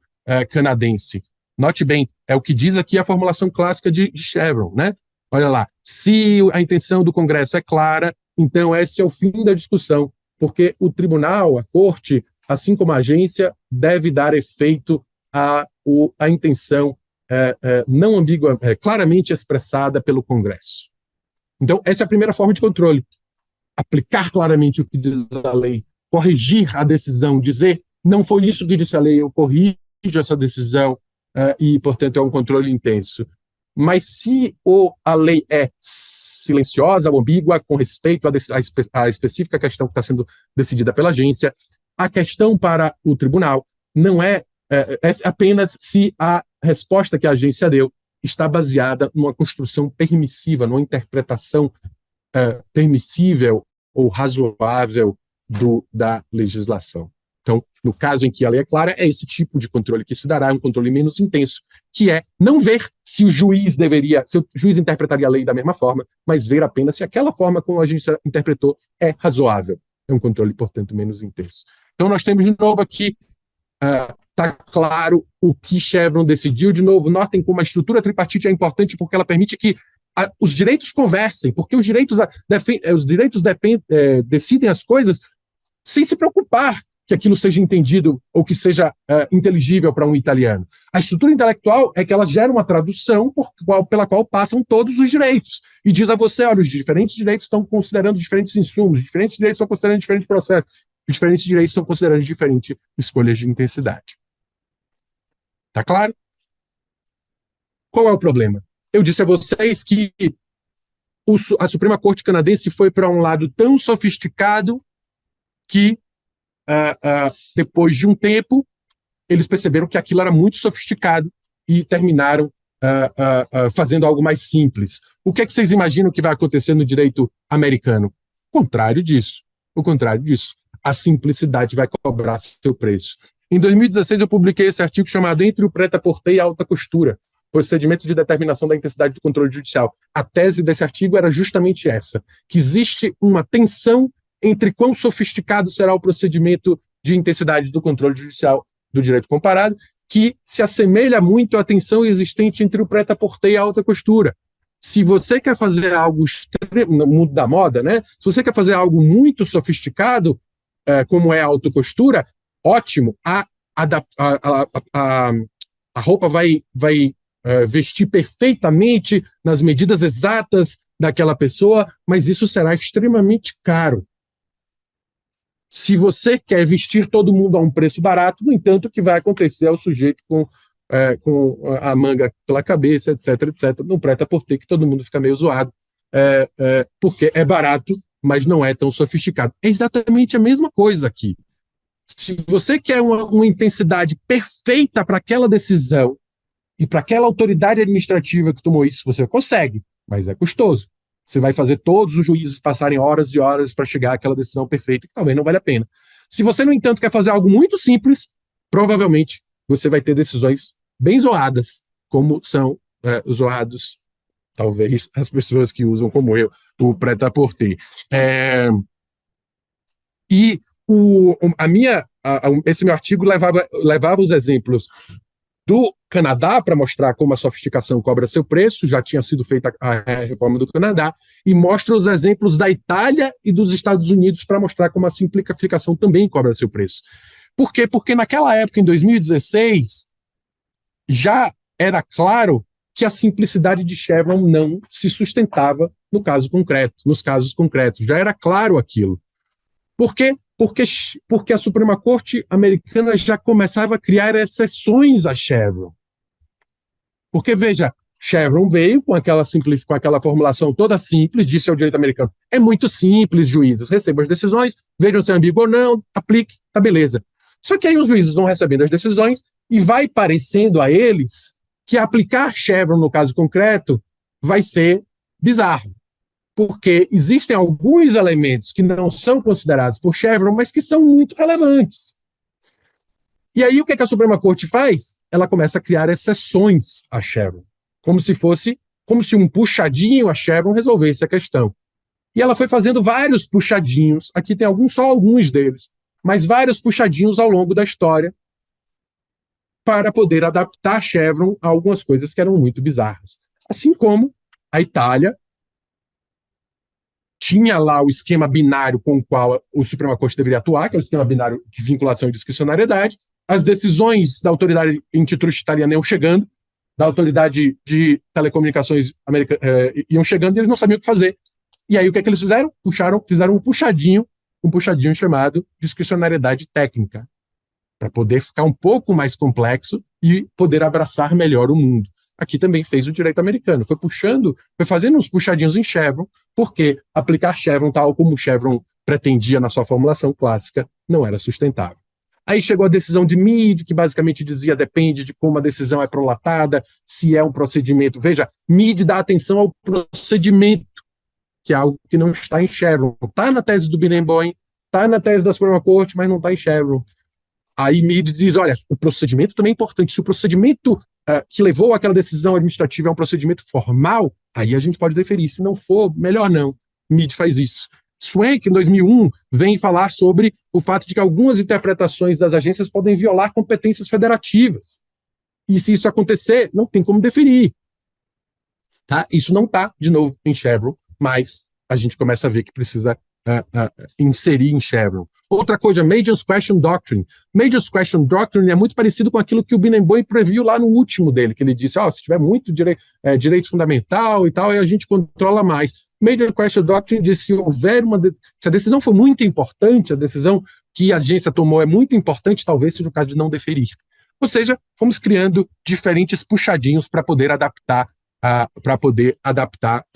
canadense. Note bem, é o que diz aqui a formulação clássica de Chevron, né? Olha lá, se a intenção do Congresso é clara, então esse é o fim da discussão, porque o tribunal, a corte, assim como a agência, deve dar efeito à intenção não ambígua, claramente expressada pelo Congresso. Então, essa é a primeira forma de controle. Aplicar claramente o que diz a lei, corrigir a decisão, dizer, não foi isso que disse a lei, eu corrijo essa decisão, e, portanto, é um controle intenso. Mas se a lei é silenciosa ou ambígua com respeito à específica questão que está sendo decidida pela agência, a questão para o tribunal não é apenas se a resposta que a agência deu está baseada numa construção permissiva, numa interpretação permissível ou razoável da legislação. Então, no caso em que a lei é clara, é esse tipo de controle que se dará, um controle menos intenso, que é não ver se o juiz interpretaria a lei da mesma forma, mas ver apenas se aquela forma como a agência interpretou é razoável. É um controle, portanto, menos intenso. Então, nós temos de novo aqui, está claro o que Chevron decidiu. De novo, notem como a estrutura tripartite é importante porque ela permite que os direitos conversem, porque os direitos decidem as coisas sem se preocupar que aquilo seja entendido ou que seja inteligível para um italiano. A estrutura intelectual é que ela gera uma tradução pela qual passam todos os direitos. E diz a você, olha, os diferentes direitos estão considerando diferentes insumos, os diferentes direitos estão considerando diferentes processos, os diferentes direitos estão considerando diferentes escolhas de intensidade. Tá claro? Qual é o problema? Eu disse a vocês que a Suprema Corte canadense foi para um lado tão sofisticado que depois de um tempo, eles perceberam que aquilo era muito sofisticado e terminaram fazendo algo mais simples. O que é que vocês imaginam que vai acontecer no direito americano? O contrário disso. A simplicidade vai cobrar seu preço. Em 2016, eu publiquei esse artigo chamado Entre o Prêt-à-Porter e a Alta Costura, procedimento de determinação da intensidade do controle judicial. A tese desse artigo era justamente essa, que existe uma tensão entre quão sofisticado será o procedimento de intensidade do controle judicial do direito comparado, que se assemelha muito à tensão existente entre o prêt-à-porter e a alta costura. Se você quer fazer algo extremo, no mundo da moda, né? Se você quer fazer algo muito sofisticado, como é a alta costura, ótimo, a roupa vai vestir perfeitamente nas medidas exatas daquela pessoa, mas isso será extremamente caro. Se você quer vestir todo mundo a um preço barato, no entanto, o que vai acontecer é o sujeito com a manga pela cabeça, etc., no prêt-à-porter, que todo mundo fica meio zoado, porque é barato, mas não é tão sofisticado. É exatamente a mesma coisa aqui. Se você quer uma intensidade perfeita para aquela decisão, E para aquela autoridade administrativa que tomou isso, você consegue, mas é custoso. Você vai fazer todos os juízes passarem horas e horas para chegar àquela decisão perfeita, que talvez não vale a pena. Se você, no entanto, quer fazer algo muito simples, provavelmente você vai ter decisões bem zoadas, como são zoados, talvez, as pessoas que usam, como eu, o prêt-à-porter. E esse meu artigo levava os exemplos do Canadá para mostrar como a sofisticação cobra seu preço, já tinha sido feita a reforma do Canadá, e mostra os exemplos da Itália e dos Estados Unidos para mostrar como a simplificação também cobra seu preço. Por quê? Porque naquela época, em 2016, já era claro que a simplicidade de Chevron não se sustentava no caso concreto, nos casos concretos. Já era claro aquilo. Por quê? Porque a Suprema Corte americana já começava a criar exceções a Chevron. Porque, veja, Chevron veio com aquela formulação toda simples, disse ao direito americano, é muito simples, juízes, recebam as decisões, vejam se é ambíguo ou não, aplique, tá beleza. Só que aí os juízes vão recebendo as decisões e vai parecendo a eles que aplicar Chevron no caso concreto vai ser bizarro. Porque existem alguns elementos que não são considerados por Chevron, mas que são muito relevantes. E aí o que a Suprema Corte faz? Ela começa a criar exceções a Chevron, como se um puxadinho a Chevron resolvesse a questão. E ela foi fazendo vários puxadinhos, aqui tem só alguns deles, mas vários puxadinhos ao longo da história para poder adaptar a Chevron a algumas coisas que eram muito bizarras. Assim como a Itália tinha lá o esquema binário com o qual o Suprema Corte deveria atuar, que é o esquema binário de vinculação e discricionariedade. As decisões da autoridade antitrust italiana iam chegando, da autoridade de telecomunicações iam chegando e eles não sabiam o que fazer. E aí o que é que eles fizeram? Fizeram um puxadinho chamado discricionariedade técnica, para poder ficar um pouco mais complexo e poder abraçar melhor o mundo. Aqui também fez o direito americano, foi fazendo uns puxadinhos em Chevron, porque aplicar Chevron tal como o Chevron pretendia na sua formulação clássica não era sustentável. Aí chegou a decisão de Mead, que basicamente dizia depende de como a decisão é prolatada, se é um procedimento. Veja, Mead dá atenção ao procedimento, que é algo que não está em Chevron. Está na tese do Barenboim, está na tese da Suprema Corte, mas não está em Chevron. Aí Mead diz, olha, o procedimento também é importante. Se o procedimento que levou àquela decisão administrativa é um procedimento formal, aí a gente pode deferir. Se não for, melhor não. Mead faz isso. Swank, em 2001, vem falar sobre o fato de que algumas interpretações das agências podem violar competências federativas. E se isso acontecer, não tem como deferir. Tá? Isso não está, de novo, em Chevron, mas a gente começa a ver que precisa inserir em Chevron. Outra coisa, Major's Question Doctrine. Major's Question Doctrine é muito parecido com aquilo que o Barenboim previu lá no último dele, que ele disse, se tiver muito direito fundamental e tal, aí a gente controla mais. Major Question Doctrine diz se a decisão for muito importante, a decisão que a agência tomou é muito importante, talvez seja o caso de não deferir. Ou seja, fomos criando diferentes puxadinhos para poder adaptar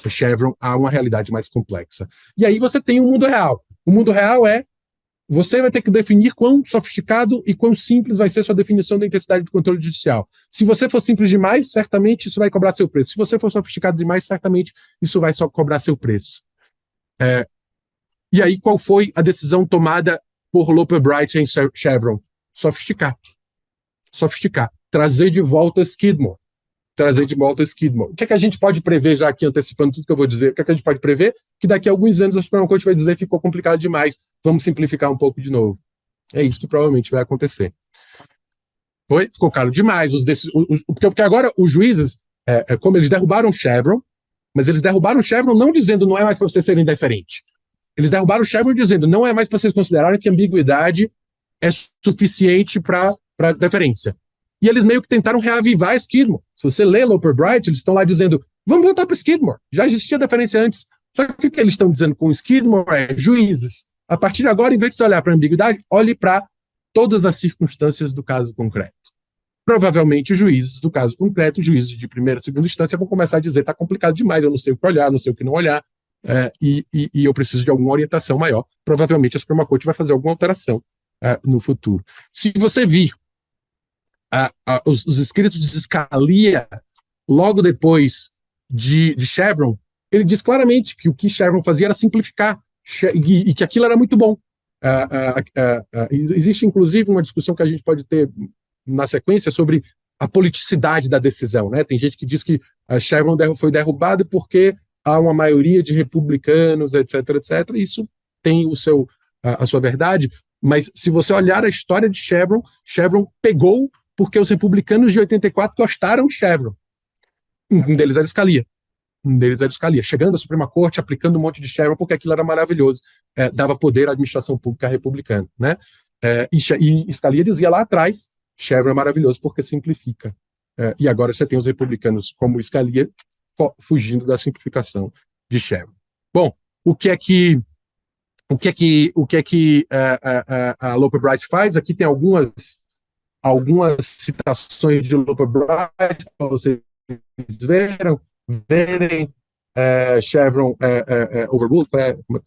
Chevron a uma realidade mais complexa. E aí você tem o mundo real. O mundo real você vai ter que definir quão sofisticado e quão simples vai ser sua definição da intensidade do controle judicial. Se você for simples demais, certamente isso vai cobrar seu preço. Se você for sofisticado demais, certamente isso vai só cobrar seu preço. E aí, qual foi a decisão tomada por Loper Bright em Chevron? Sofisticar. Trazer de volta Skidmore. O que é que a gente pode prever, já aqui antecipando tudo que eu vou dizer? O que é que a gente pode prever? Que daqui a alguns anos a Suprema Corte vai dizer que ficou complicado demais, vamos simplificar um pouco de novo. É isso que provavelmente vai acontecer. Ficou caro demais. Porque agora os juízes, como eles derrubaram Chevron, mas eles derrubaram Chevron não dizendo não é mais para vocês serem indiferentes. Eles derrubaram Chevron dizendo não é mais para vocês considerarem que ambiguidade é suficiente para deferência. E eles meio que tentaram reavivar Skidmore. Se você lê Loper Bright, eles estão lá dizendo, vamos voltar para Skidmore. Já existia deferência antes. Só que o que eles estão dizendo com Skidmore é, juízes, a partir de agora, em vez de você olhar para a ambiguidade, olhe para todas as circunstâncias do caso concreto. Provavelmente, juízes do caso concreto, juízes de primeira e segunda instância, vão começar a dizer, está complicado demais, eu não sei o que olhar, não sei o que não olhar, e eu preciso de alguma orientação maior. Provavelmente, a Suprema Corte vai fazer alguma alteração no futuro. Se você vir os escritos de Scalia, logo depois de Chevron, ele diz claramente que o que Chevron fazia era simplificar e que aquilo era muito bom. Existe, inclusive, uma discussão que a gente pode ter na sequência sobre a politicidade da decisão, né? Tem gente que diz que a Chevron foi derrubada porque há uma maioria de republicanos, etc., etc. Isso tem a sua verdade, mas se você olhar a história de Chevron, Chevron pegou porque os republicanos de 84 gostaram de Chevron. Um deles era Scalia. Chegando à Suprema Corte, aplicando um monte de Chevron, porque aquilo era maravilhoso. Dava poder à administração pública republicana, né? E Scalia dizia lá atrás, Chevron é maravilhoso porque simplifica. E agora você tem os republicanos como Scalia fugindo da simplificação de Chevron. Bom, o que é que a Loper Bright faz? Aqui tem algumas citações de Loper Bright para vocês verem. Chevron overruled,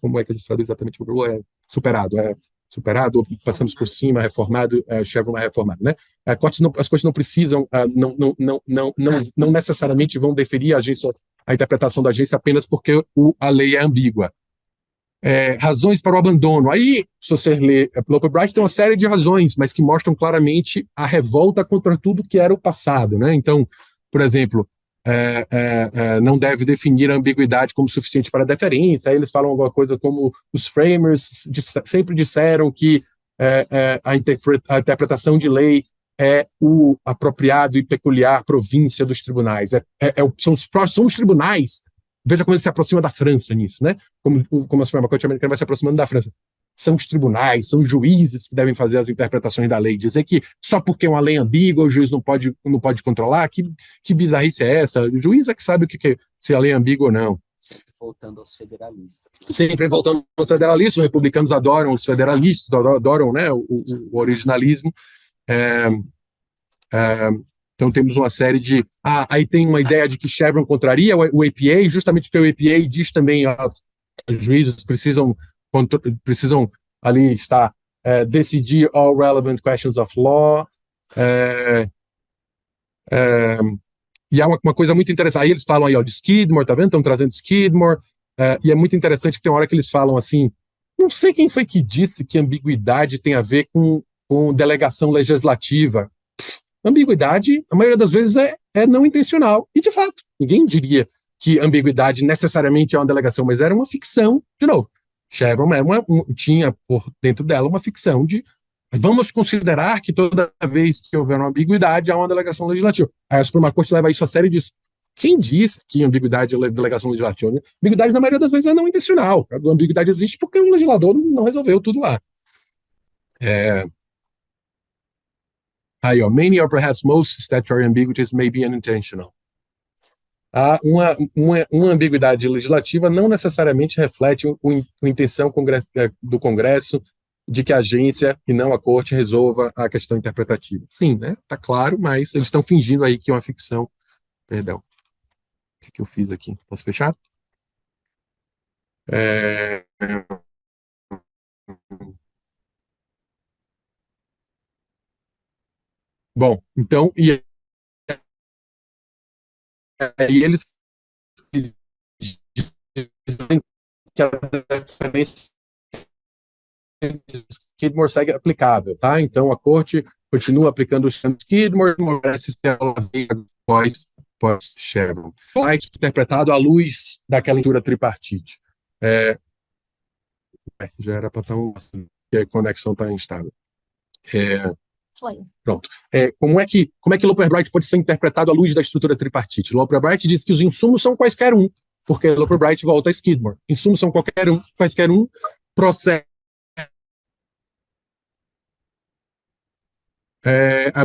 como é que a gente traduz exatamente overruled? Superado, passamos por cima, reformado, Chevron é reformado, né? As cortes não precisam, não necessariamente vão deferir a interpretação da agência apenas porque a lei é ambígua. Razões para o abandono. Aí, se você ler Loper Bright, tem uma série de razões, mas que mostram claramente a revolta contra tudo que era o passado, né? Então, por exemplo, não deve definir a ambiguidade como suficiente para deferência. Aí eles falam alguma coisa como os framers sempre disseram que a interpretação de lei é o apropriado e peculiar província dos tribunais. São os tribunais. Veja como ele se aproxima da França nisso, né? Como a Suprema Corte Americana vai se aproximando da França. São os tribunais, são os juízes que devem fazer as interpretações da lei. Dizer que só porque é uma lei ambígua o juiz não pode controlar, que bizarrice é essa? O juiz é que sabe se a lei é ambígua ou não. Sempre voltando aos federalistas. Sempre voltando aos federalistas. Os republicanos adoram os federalistas, adoram, né, o originalismo. Então temos uma série de... aí tem uma ideia de que Chevron contraria o APA, justamente porque o APA diz também os juízes precisam ali estar decidir all relevant questions of law. E há uma coisa muito interessante. Aí eles falam aí, ó, de Skidmore, tá vendo? Estão trazendo Skidmore. E é muito interessante que tem uma hora que eles falam assim, não sei quem foi que disse que ambiguidade tem a ver com delegação legislativa. Ambiguidade, a maioria das vezes, é não intencional. E, de fato, ninguém diria que ambiguidade necessariamente é uma delegação, mas era uma ficção, de novo. Chevron tinha por dentro dela uma ficção de vamos considerar que toda vez que houver uma ambiguidade há uma delegação legislativa. Aí a Suprema Corte leva isso a sério e diz, quem disse que ambiguidade é delegação legislativa? Ambiguidade, na maioria das vezes, é não intencional. A ambiguidade existe porque o legislador não resolveu tudo lá. Aí, ó, many or perhaps most statutory ambiguities may be unintentional. Uma ambiguidade legislativa não necessariamente reflete a intenção do Congresso de que a agência e não a corte resolva a questão interpretativa. Sim, né? Tá claro, mas eles estão fingindo aí que é uma ficção. Perdão. O que eu fiz aqui? Posso fechar? Bom, então, e aí eles dizem que a referência de Skidmore segue aplicável, tá? Então a corte continua aplicando o chama de Skidmore, parece ser pós-Chevron. Interpretado à luz daquela leitura tripartite. Já era para estar que a conexão está instável. Foi. Pronto. Como é que Loper Bright pode ser interpretado à luz da estrutura tripartite? Loper Bright diz que os insumos são quaisquer um, porque Loper Bright volta a Skidmore. Insumos são quaisquer um, processo.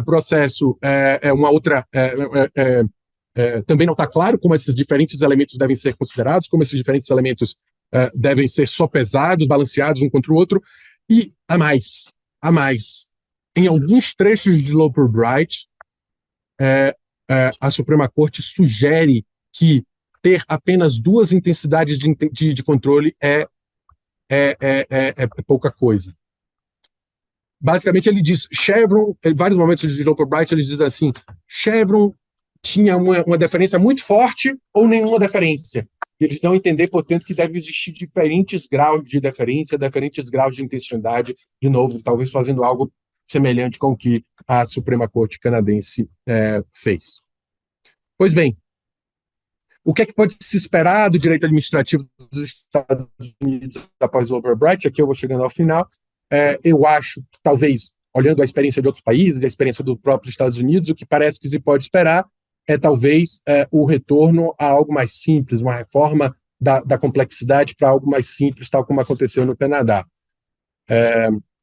Processo é uma outra. Também não está claro como esses diferentes elementos devem ser considerados, como esses diferentes elementos devem ser sopesados, balanceados um contra o outro. E a mais, em alguns trechos de Loper Bright, a Suprema Corte sugere que ter apenas duas intensidades de controle é pouca coisa. basicamente ele diz, Chevron, em vários momentos de Loper Bright, ele diz assim, Chevron tinha uma deferência muito forte ou nenhuma deferência. Eles dão a entender, portanto, que deve existir diferentes graus de deferência, diferentes graus de intensidade, de novo, talvez fazendo algo semelhante com o que a Suprema Corte canadense fez. Pois bem, o que é que pode se esperar do direito administrativo dos Estados Unidos após o Loper Bright? Aqui eu vou chegando ao final. Eu acho que, talvez, olhando a experiência de outros países, a experiência do próprio Estados Unidos, o que parece que se pode esperar é, talvez, o retorno a algo mais simples, uma reforma da complexidade para algo mais simples, tal como aconteceu no Canadá.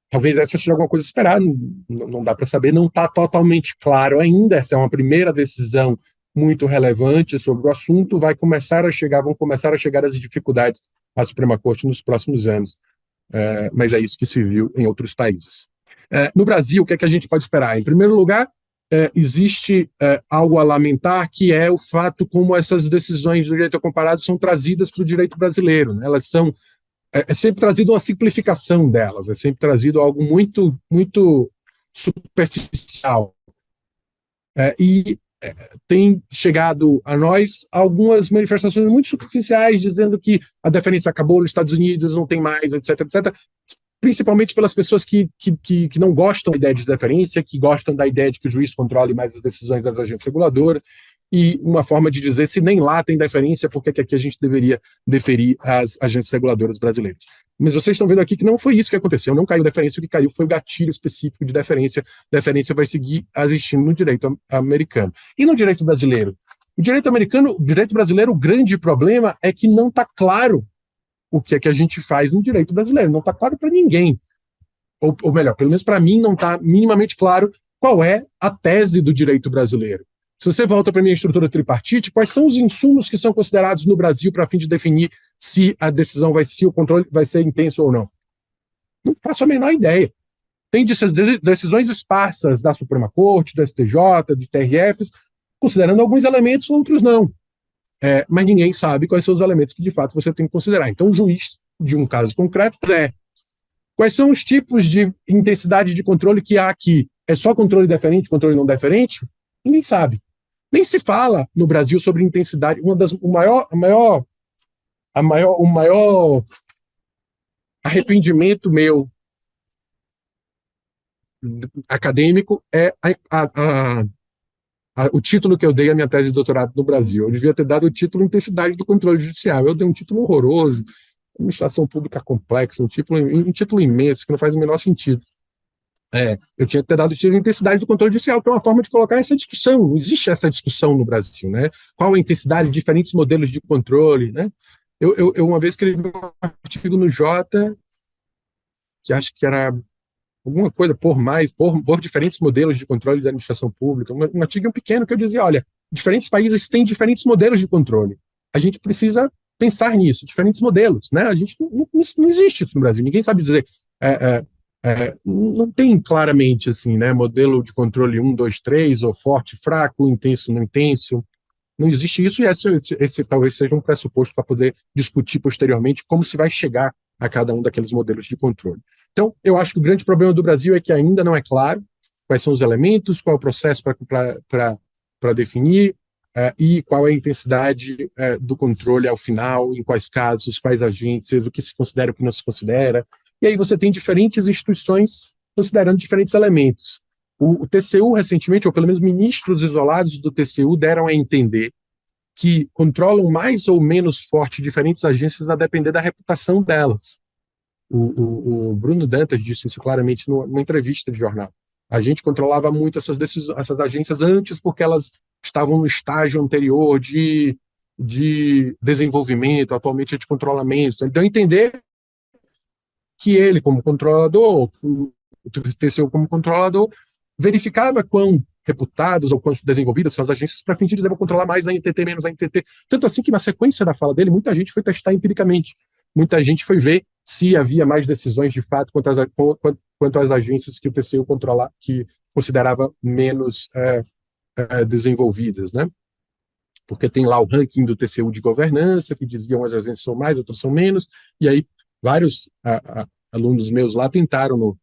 Talvez essa seja alguma coisa a esperar, não dá para saber, não está totalmente claro ainda, essa é uma primeira decisão muito relevante sobre o assunto, vão começar a chegar as dificuldades à Suprema Corte nos próximos anos, mas é isso que se viu em outros países. No Brasil, o que é que a gente pode esperar? Em primeiro lugar, existe algo a lamentar, que é o fato como essas decisões do direito comparado são trazidas para o direito brasileiro, né? Elas são sempre trazido uma simplificação delas, é sempre trazido algo muito, muito superficial. Tem chegado a nós algumas manifestações muito superficiais, dizendo que a deferência acabou nos Estados Unidos, não tem mais, etc., etc., principalmente pelas pessoas que não gostam da ideia de deferência, que gostam da ideia de que o juiz controle mais as decisões das agências reguladoras, e uma forma de dizer, se nem lá tem deferência, por que aqui a gente deveria deferir às agências reguladoras brasileiras? Mas vocês estão vendo aqui que não foi isso que aconteceu, não caiu deferência, o que caiu foi o gatilho específico de deferência. Deferência vai seguir existindo no direito americano. E no direito brasileiro? O direito brasileiro, o grande problema é que não está claro o que é que a gente faz no direito brasileiro, não está claro para ninguém. Ou melhor, pelo menos para mim, não está minimamente claro qual é a tese do direito brasileiro. Se você volta para a minha estrutura tripartite, quais são os insumos que são considerados no Brasil para fim de definir se a decisão se o controle vai ser intenso ou não? Não faço a menor ideia. Tem decisões esparsas da Suprema Corte, do STJ, de TRFs, considerando alguns elementos, outros não. Mas ninguém sabe quais são os elementos que, de fato, você tem que considerar. Então, o juiz, de um caso concreto, quais são os tipos de intensidade de controle que há aqui? É só controle deferente, controle não deferente? Ninguém sabe. Nem se fala no Brasil sobre intensidade. O maior arrependimento meu acadêmico é o título que eu dei à minha tese de doutorado no Brasil. Eu devia ter dado o título Intensidade do Controle Judicial. Eu dei um título horroroso, administração pública complexa, um título imenso, que não faz o menor sentido. Eu tinha que ter dado o título de Intensidade do Controle Judicial, que é uma forma de colocar essa discussão. Não existe essa discussão no Brasil, né? Qual a intensidade de diferentes modelos de controle, né? Eu uma vez escrevi um artigo no Jota, que acho que era alguma coisa por diferentes modelos de controle da administração pública, um artigo pequeno que eu dizia, olha, diferentes países têm diferentes modelos de controle. A gente precisa pensar nisso, diferentes modelos, né? A gente não existe isso no Brasil, ninguém sabe dizer, não tem claramente assim, né? Modelo de controle 1, 2, 3, ou forte, fraco, intenso, não intenso. Não existe isso, e esse talvez seja um pressuposto para poder discutir posteriormente como se vai chegar a cada um daqueles modelos de controle. Então, eu acho que o grande problema do Brasil é que ainda não é claro quais são os elementos, qual é o processo para definir, e qual é a intensidade do controle ao final, em quais casos, quais agências, o que se considera, o que não se considera. E aí você tem diferentes instituições considerando diferentes elementos. O TCU, recentemente, ou pelo menos ministros isolados do TCU, deram a entender que controlam mais ou menos forte diferentes agências a depender da reputação delas. O Bruno Dantas disse isso claramente numa entrevista de jornal. A gente controlava muito essas agências antes porque elas estavam no estágio anterior de desenvolvimento, atualmente é de controlamento. Ele deu a entender que ele, como controlador, o TCU como controlador, verificava quão reputadas ou quão desenvolvidas são as agências para fim de dizer, vou controlar mais a NTT, menos a NTT. Tanto assim que, na sequência da fala dele, muita gente foi testar empiricamente. Muita gente foi ver se havia mais decisões de fato quanto às agências que o TCU que considerava menos desenvolvidas, né? Porque tem lá o ranking do TCU de governança, que dizia umas agências são mais, outras são menos, e aí vários alunos meus lá tentaram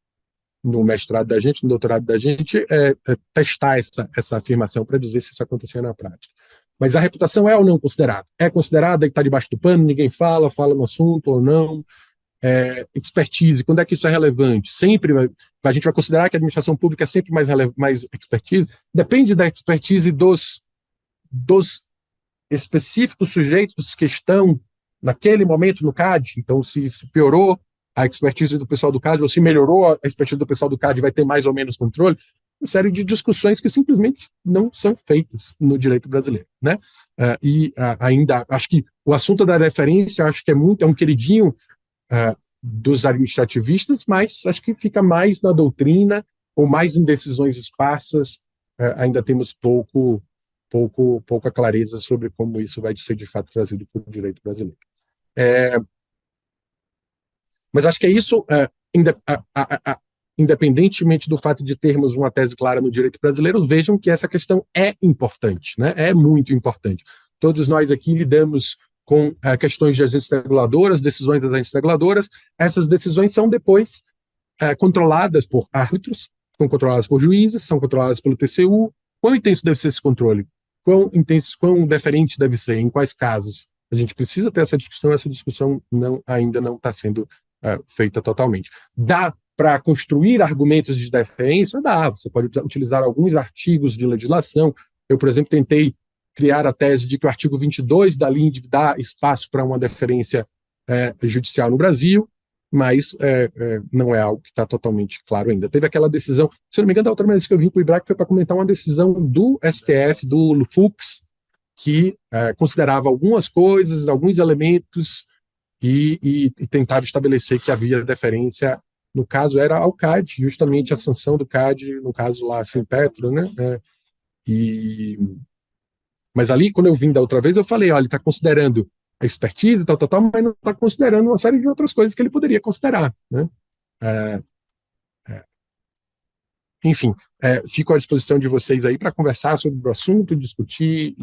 no mestrado da gente, no doutorado da gente, é testar essa afirmação para dizer se isso acontecia na prática. Mas a reputação é ou não considerada? É considerada e está debaixo do pano, ninguém fala no assunto ou não. Expertise, quando é que isso é relevante? Sempre a gente vai considerar que a administração pública é sempre mais expertise. Depende da expertise dos específicos sujeitos que estão naquele momento no CAD. Então, se piorou a expertise do pessoal do CAD, ou se melhorou a expertise do pessoal do CAD, vai ter mais ou menos controle. Uma série de discussões que simplesmente não são feitas no direito brasileiro, né? Ainda, acho que o assunto da deferência, acho que é um queridinho dos administrativistas, mas acho que fica mais na doutrina ou mais em decisões esparsas. Ainda temos pouca clareza sobre como isso vai ser de fato trazido para o direito brasileiro. Mas acho que é isso, independentemente do fato de termos uma tese clara no direito brasileiro, vejam que essa questão é importante, né? É muito importante. Todos nós aqui lidamos com questões de agências reguladoras, decisões das agências reguladoras. Essas decisões são depois controladas por árbitros, são controladas por juízes, são controladas pelo TCU. Quão intenso deve ser esse controle? Quão deferente deve ser? Em quais casos? A gente precisa ter essa discussão ainda não está sendo feita totalmente. Dá para construir argumentos de deferência? Dá. Você pode utilizar alguns artigos de legislação. Eu, por exemplo, tentei criar a tese de que o artigo 22 da LINDB dá espaço para uma deferência judicial no Brasil, mas não é algo que está totalmente claro ainda. Teve aquela decisão, se não me engano, a outra vez que eu vim para o IBRAC foi para comentar uma decisão do STF, do Fux, que considerava algumas coisas, alguns elementos e tentava estabelecer que havia deferência, no caso era ao CAD, justamente a sanção do CAD, no caso lá, Simpetro, né? Mas ali, quando eu vim da outra vez, eu falei, olha, ele está considerando a expertise, tal, mas não está considerando uma série de outras coisas que ele poderia considerar, né? Enfim, fico à disposição de vocês aí para conversar sobre o assunto, discutir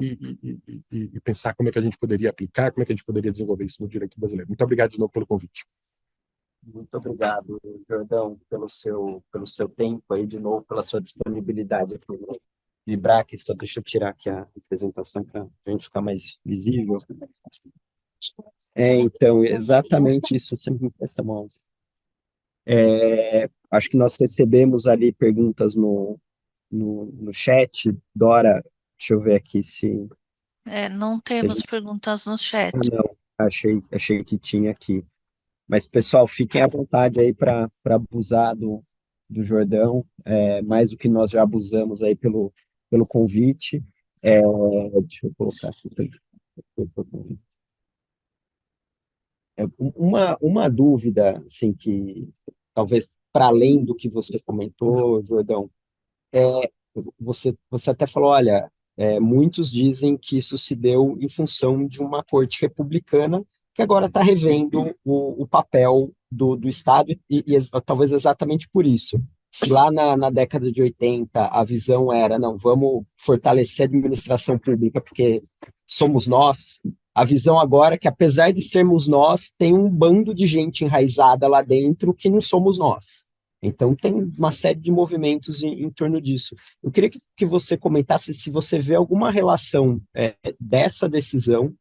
e pensar como é que a gente poderia aplicar, como é que a gente poderia desenvolver isso no direito brasileiro. Muito obrigado de novo pelo convite. Muito obrigado, Jordão, pelo seu tempo aí, de novo, pela sua disponibilidade aqui no IBRAC. Só deixa eu tirar aqui a apresentação para a gente ficar mais visível. Então, exatamente isso, sempre me presta a mão. Acho que nós recebemos ali perguntas no chat. Dora, deixa eu ver aqui se... Não temos perguntas no chat. Não, achei que tinha aqui. Mas, pessoal, fiquem à vontade aí para abusar do Jordão, mais do que nós já abusamos aí pelo convite. Deixa eu colocar aqui. Uma dúvida, assim, que talvez para além do que você comentou, Jordão, você até falou, olha, muitos dizem que isso se deu em função de uma corte republicana que agora está revendo o papel do Estado e talvez exatamente por isso. Se lá na década de 80 a visão era, não, vamos fortalecer a administração pública porque somos nós, a visão agora é que, apesar de sermos nós, tem um bando de gente enraizada lá dentro que não somos nós. Então, tem uma série de movimentos em torno disso. Eu queria que você comentasse se você vê alguma relação dessa decisão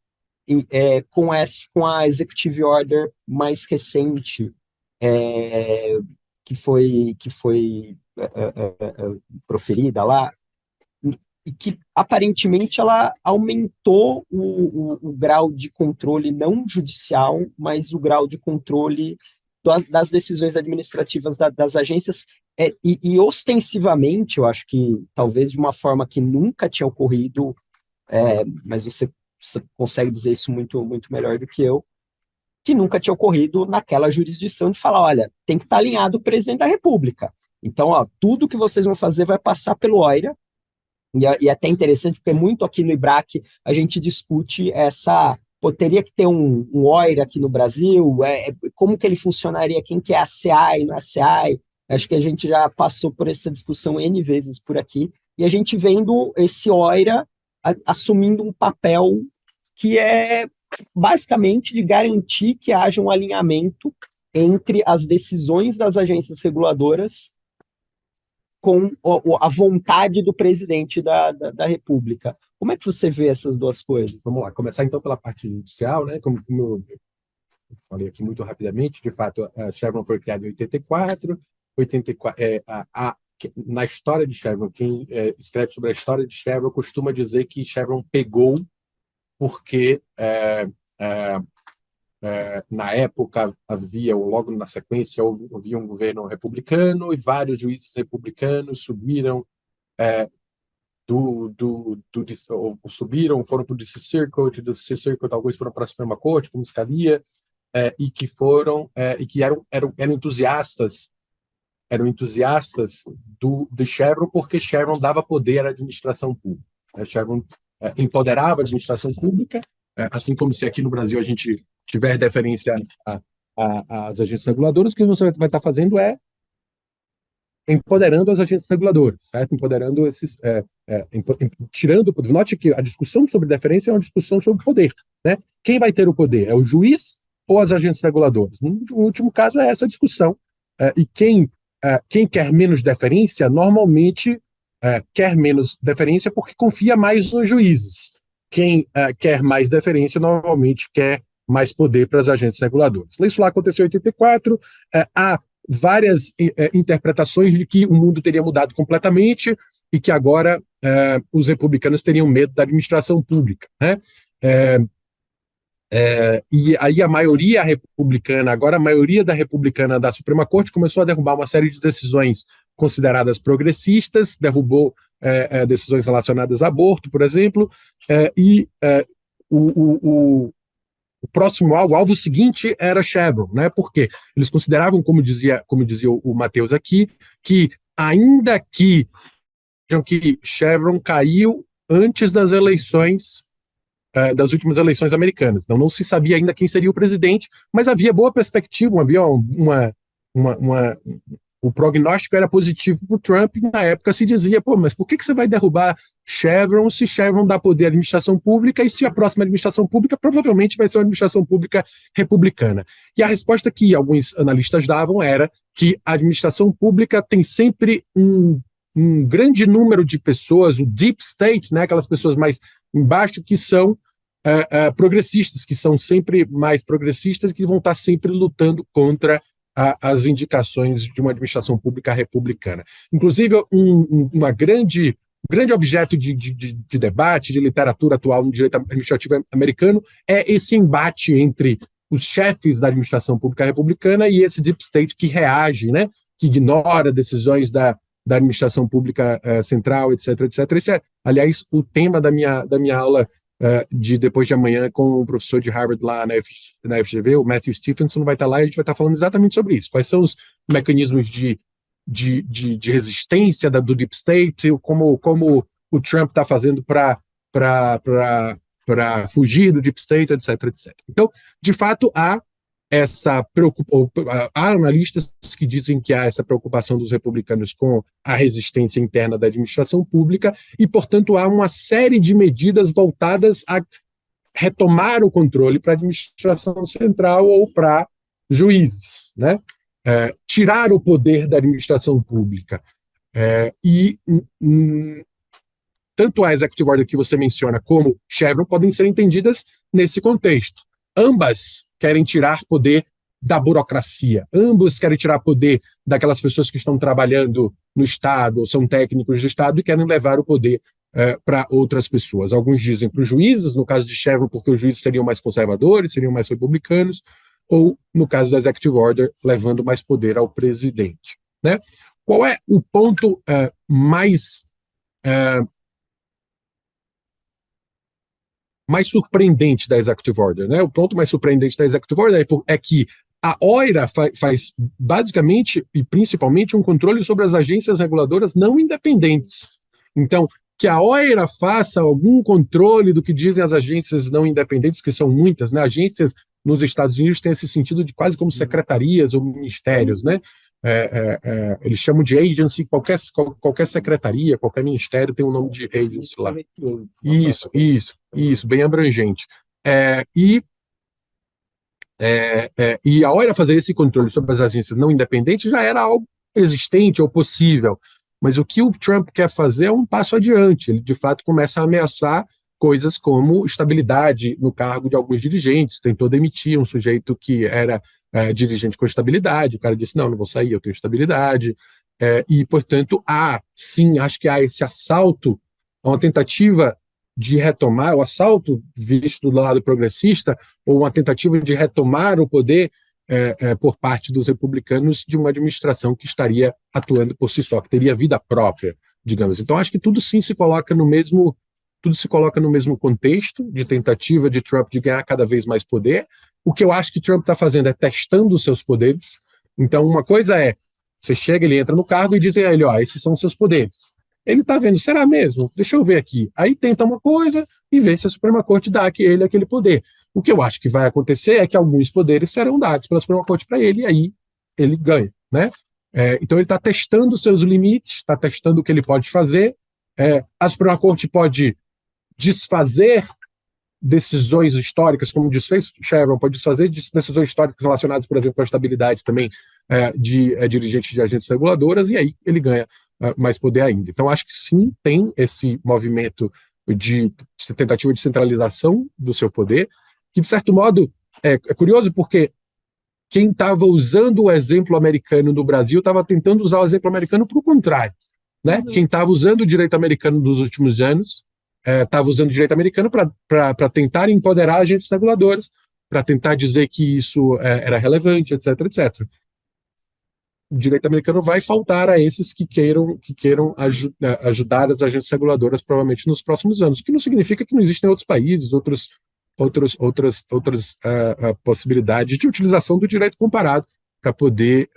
com a Executive Order mais recente, que foi proferida lá, e que aparentemente ela aumentou o grau de controle não judicial, mas o grau de controle das decisões administrativas das agências, e ostensivamente, eu acho que talvez de uma forma que nunca tinha ocorrido, mas você consegue dizer isso muito, muito melhor do que eu, que nunca tinha ocorrido naquela jurisdição de falar, olha, tem que estar alinhado o presidente da República. Então, tudo que vocês vão fazer vai passar pelo OIRA, e é até interessante, porque muito aqui no IBRAC a gente discute teria que ter um OIRA aqui no Brasil, como que ele funcionaria, quem que é a CEAI, não é a CEAI, acho que a gente já passou por essa discussão N vezes por aqui, e a gente vendo esse OIRA assumindo um papel que é basicamente de garantir que haja um alinhamento entre as decisões das agências reguladoras com a vontade do presidente da República. Como é que você vê essas duas coisas? Vamos lá, começar então pela parte judicial, né? Como eu falei aqui muito rapidamente, de fato, a Chevron foi criada em 84. Na história de Chevron, quem escreve sobre a história de Chevron costuma dizer que Chevron pegou porque na época logo na sequência, havia um governo republicano e vários juízes republicanos subiram foram para o DC Circuit, do DC Circuit alguns foram para a Suprema Corte, como Scalia, e que eram entusiastas de Chevron, porque Chevron dava poder à administração pública. Chevron empoderava a administração pública, assim como se aqui no Brasil a gente tiver deferência às agências reguladoras, o que você vai estar fazendo é empoderando as agências reguladoras, certo? Empoderando tirando o poder. Note que a discussão sobre deferência é uma discussão sobre poder, né? Quem vai ter o poder? É o juiz ou as agências reguladoras? No último caso, é essa a discussão. E quem quer menos deferência, normalmente quer menos deferência porque confia mais nos juízes. Quem quer mais deferência, normalmente quer mais poder para as agências reguladoras. Isso lá aconteceu em 84. Há várias interpretações de que o mundo teria mudado completamente e que agora os republicanos teriam medo da administração pública, né? E aí a maioria da republicana da Suprema Corte começou a derrubar uma série de decisões consideradas progressistas, derrubou decisões relacionadas a aborto, por exemplo, o próximo alvo, o alvo seguinte era Chevron, né? Porque eles consideravam, como dizia o Matheus aqui, que ainda que Chevron caiu antes das eleições, das últimas eleições americanas. Então não se sabia ainda quem seria o presidente, mas havia boa perspectiva, havia o prognóstico era positivo para o Trump, e na época se dizia, mas por que você vai derrubar Chevron se Chevron dá poder à administração pública e se a próxima administração pública provavelmente vai ser uma administração pública republicana? E a resposta que alguns analistas davam era que a administração pública tem sempre um grande número de pessoas, o deep state, né, aquelas pessoas mais embaixo que são progressistas, que são sempre mais progressistas, que vão estar sempre lutando contra as indicações de uma administração pública republicana. Inclusive, um grande objeto de debate, de literatura atual no direito administrativo americano, é esse embate entre os chefes da administração pública republicana e esse deep state que reage, né, que ignora decisões da administração pública central, etc, etc. Esse é, aliás, o tema da minha aula de depois de amanhã com o professor de Harvard lá na FGV, o Matthew Stephenson vai estar lá e a gente vai estar falando exatamente sobre isso. Quais são os mecanismos de resistência do Deep State, como o Trump está fazendo para fugir do Deep State, etc, etc. Então, de fato, há analistas que dizem que há essa preocupação dos republicanos com a resistência interna da administração pública e, portanto, há uma série de medidas voltadas a retomar o controle para a administração central ou para juízes, né? Tirar o poder da administração pública. Tanto a Executive Order que você menciona como Chevron podem ser entendidas nesse contexto. Ambas querem tirar poder da burocracia. Ambos querem tirar poder daquelas pessoas que estão trabalhando no Estado, ou são técnicos do Estado, e querem levar o poder para outras pessoas. Alguns dizem para os juízes, no caso de Chevron, porque os juízes seriam mais conservadores, seriam mais republicanos, ou, no caso da Executive Order, levando mais poder ao presidente, né? Qual é o ponto mais surpreendente da Executive Order, né? O ponto mais surpreendente da Executive Order é que a OIRA faz basicamente e principalmente um controle sobre as agências reguladoras não independentes. Então, que a OIRA faça algum controle do que dizem as agências não independentes, que são muitas, né? Agências nos Estados Unidos têm esse sentido de quase como secretarias ou ministérios, né? Eles chamam de agency, qualquer secretaria, qualquer ministério tem um nome de agency lá. Isso, bem abrangente. E a OIRA fazer esse controle sobre as agências não independentes já era algo existente ou possível. Mas o que o Trump quer fazer é um passo adiante. Ele, de fato, começa a ameaçar coisas como estabilidade no cargo de alguns dirigentes. Tentou demitir um sujeito que era dirigente com estabilidade. O cara disse, não vou sair, eu tenho estabilidade. E, portanto, sim, acho que há esse assalto, uma tentativa de retomar, o assalto visto do lado progressista, ou uma tentativa de retomar o poder por parte dos republicanos de uma administração que estaria atuando por si só, que teria vida própria, digamos. Então, acho que tudo sim se coloca no mesmo contexto de tentativa de Trump de ganhar cada vez mais poder. O que eu acho que Trump está fazendo é testando os seus poderes. Então, uma coisa é, você chega, ele entra no cargo e dizem a ele, esses são os seus poderes. Ele está vendo, será mesmo? Deixa eu ver aqui. Aí tenta uma coisa e vê se a Suprema Corte dá a ele aquele poder. O que eu acho que vai acontecer é que alguns poderes serão dados pela Suprema Corte para ele e aí ele ganha, né? Então ele está testando os seus limites, está testando o que ele pode fazer. A Suprema Corte pode desfazer decisões históricas, como desfez Chevron, pode desfazer decisões históricas relacionadas, por exemplo, com a estabilidade também de dirigentes de agentes reguladoras, e aí ele ganha mais poder ainda. Então, acho que sim, tem esse movimento de tentativa de centralização do seu poder, que, de certo modo, é curioso porque quem estava usando o exemplo americano no Brasil estava tentando usar o exemplo americano para o contrário. Né? Quem estava usando o direito americano dos últimos anos estava usando o direito americano para tentar empoderar agentes reguladores, para tentar dizer que isso era relevante, etc, etc. O direito americano vai faltar a esses que queiram ajudar as agências reguladoras provavelmente nos próximos anos, o que não significa que não existem outros países, outras possibilidades de utilização do direito comparado para poder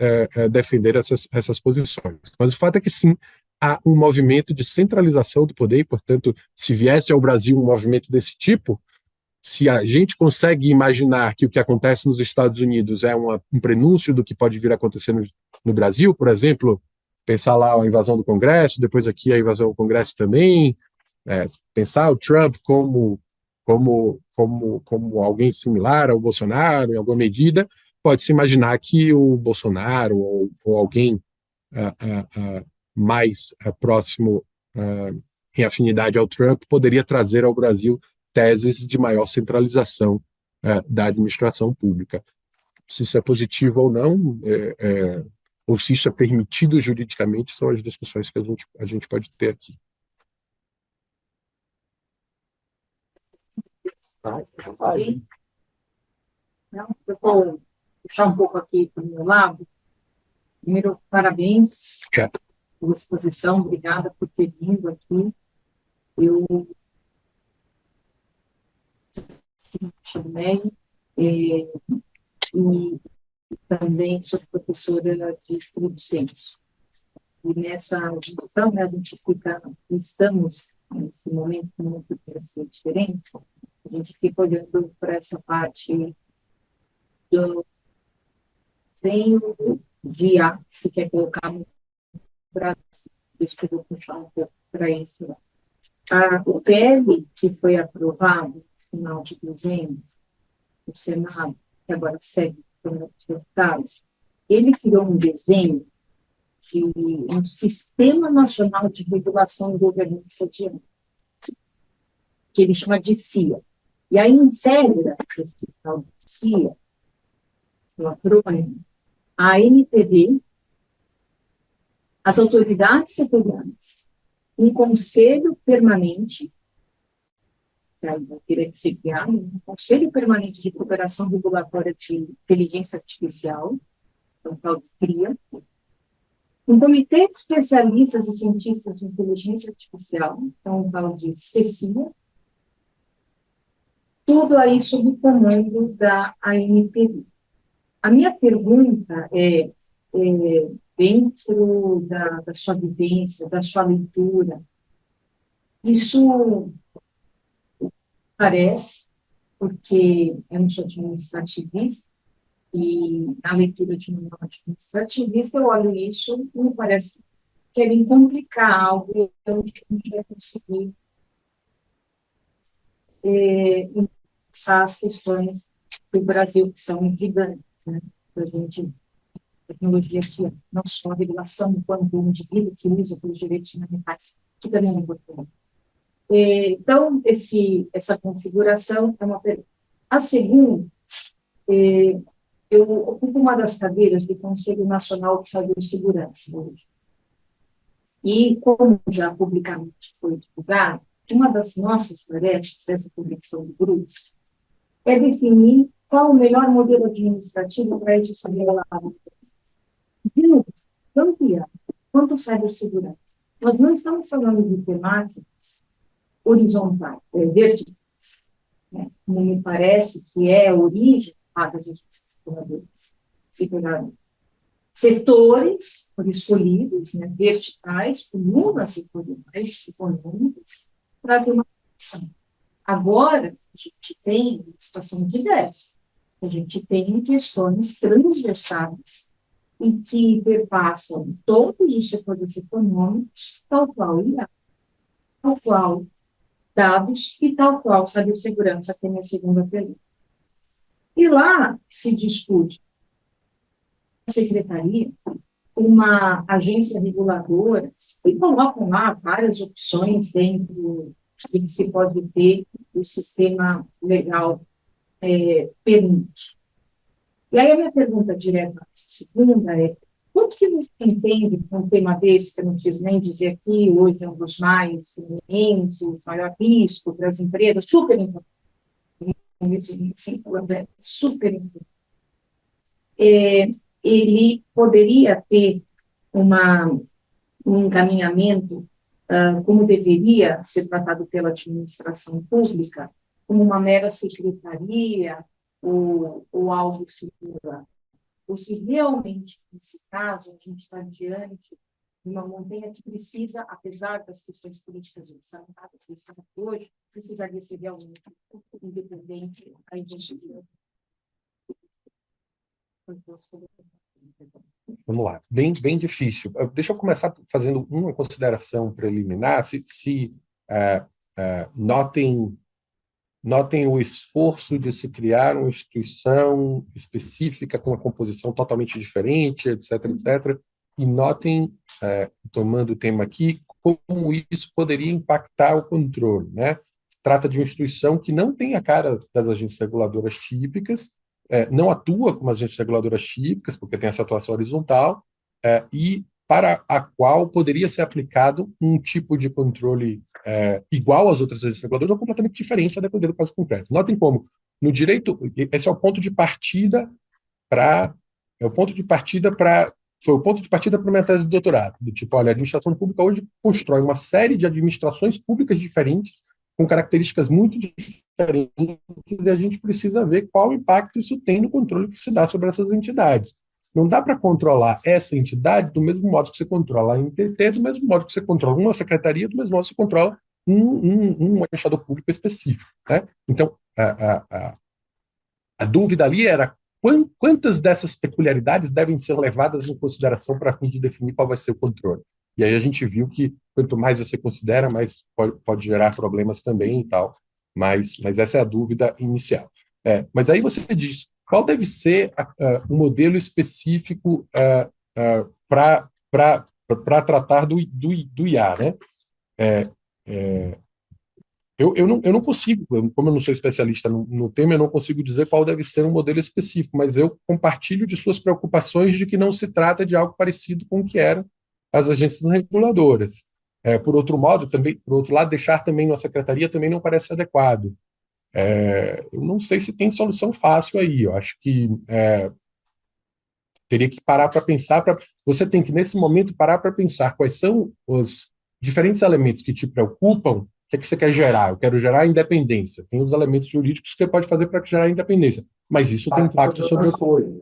defender essas posições. Mas o fato é que sim, há um movimento de centralização do poder, e, portanto, se viesse ao Brasil um movimento desse tipo, se a gente consegue imaginar que o que acontece nos Estados Unidos é um prenúncio do que pode vir a acontecer no Brasil, por exemplo, pensar lá a invasão do Congresso, depois aqui a invasão do Congresso também, pensar o Trump como alguém similar ao Bolsonaro, em alguma medida, pode-se imaginar que o Bolsonaro ou alguém mais próximo em afinidade ao Trump poderia trazer ao Brasil teses de maior centralização da administração pública. Se isso é positivo ou não, ou se isso é permitido juridicamente, são as discussões que a gente pode ter aqui. Não, eu vou puxar um pouco aqui para o meu lado. Primeiro, parabéns pela exposição, obrigada por ter vindo aqui. Eu sou e também sou professora de estudo senso. E nessa discussão, a gente estamos nesse momento muito diferente, a gente fica olhando para essa parte do desenho de arte que se quer colocar no Brasil. Isso que eu vou puxar um pouco para isso. O PL que foi aprovado no final de dezembro, no Senado, que agora segue para os deputados, ele criou um desenho de um Sistema Nacional de Regulação e Governança de Arte, que ele chama de CIA. E aí integra esse tal de CIA, o acrônimo, a ANPD, as autoridades setoriais, um conselho permanente, que teria que ser criado, um conselho permanente de cooperação regulatória de inteligência artificial, então, tal de CRIA, um comitê de especialistas e cientistas de inteligência artificial, então, tal de CECIA, tudo aí sob o comando da ANPD. A minha pergunta é dentro da sua vivência, da sua leitura, isso parece, porque eu não sou administrativista, e na leitura de um administrativista eu olho isso e me parece que querem complicar algo onde a gente vai conseguir pensar as questões do Brasil, que são gigantes, né? A gente tecnologia que é não só a regulação quanto o indivíduo que usa pelos direitos fundamentais, que também é importante. Então, essa configuração é uma pergunta. A segunda, eu ocupo uma das cadeiras do Conselho Nacional de Cibersegurança hoje. E, como já publicamente foi divulgado, uma das nossas tarefas dessa publicação do grupo é definir qual o melhor modelo administrativo para isso ser regulado. De novo, tanto IA quanto cibersegurança. Nós não estamos falando de temáticas horizontais, verticais, né? Como me parece que é a origem das agências reguladoras. Setores escolhidos, né, verticais, colunas setoriais econômicas, para ter uma ação. Agora, a gente tem uma situação diversa. A gente tem questões transversais e que perpassam todos os setores econômicos, tal qual IA, tal qual dados e tal qual cibersegurança, que é a minha segunda pergunta. E lá se discute a secretaria, uma agência reguladora, e colocam lá várias opções dentro do que se pode ter o sistema legal permite. E aí a minha pergunta direta, segunda, é quanto que você entende que um tema desse, que eu não preciso nem dizer aqui, hoje é um dos mais convenientes, maior risco para as empresas, super importante, super importante, ele poderia ter um encaminhamento como deveria ser tratado pela administração pública, como uma mera secretaria ou algo similar. Ou se realmente, nesse caso, a gente está diante de uma montanha que precisa, apesar das questões políticas observadas que estão hoje, precisaria ser realmente independente da identidade. Vamos lá, bem difícil. Deixa eu começar fazendo uma consideração preliminar. Notem o esforço de se criar uma instituição específica com uma composição totalmente diferente, etc., etc., e notem, tomando o tema aqui, como isso poderia impactar o controle, né? Trata de uma instituição que não tem a cara das agências reguladoras típicas, não atua como agências reguladoras típicas, porque tem essa atuação horizontal, e para a qual poderia ser aplicado um tipo de controle igual às outras agências reguladoras ou completamente diferente, a depender do caso concreto. Notem como, no direito, esse é o ponto de partida para... Foi o ponto de partida para a minha tese de doutorado, do tipo, olha, a administração pública hoje constrói uma série de administrações públicas diferentes, com características muito diferentes, e a gente precisa ver qual impacto isso tem no controle que se dá sobre essas entidades. Não dá para controlar essa entidade do mesmo modo que você controla a NTT, do mesmo modo que você controla uma secretaria, do mesmo modo que você controla um administrador público específico, né? Então, a dúvida ali era quantas dessas peculiaridades devem ser levadas em consideração para fim de definir qual vai ser o controle. E aí a gente viu que quanto mais você considera, mais pode gerar problemas também e tal, mas essa é a dúvida inicial. Mas aí você diz, qual deve ser o modelo específico para tratar do IA, né? Eu não consigo, como eu não sou especialista no tema, eu não consigo dizer qual deve ser um modelo específico, mas eu compartilho de suas preocupações de que não se trata de algo parecido com o que eram as agências reguladoras. Por outro lado, deixar também uma secretaria também não parece adequado. Eu não sei se tem solução fácil aí. Eu acho que teria que parar para pensar. Você tem que, nesse momento, parar para pensar quais são os diferentes elementos que te preocupam. O que é que você quer gerar? Eu quero gerar independência. Tem os elementos jurídicos que você pode fazer para gerar independência, mas isso tem impacto sobre outra coisa.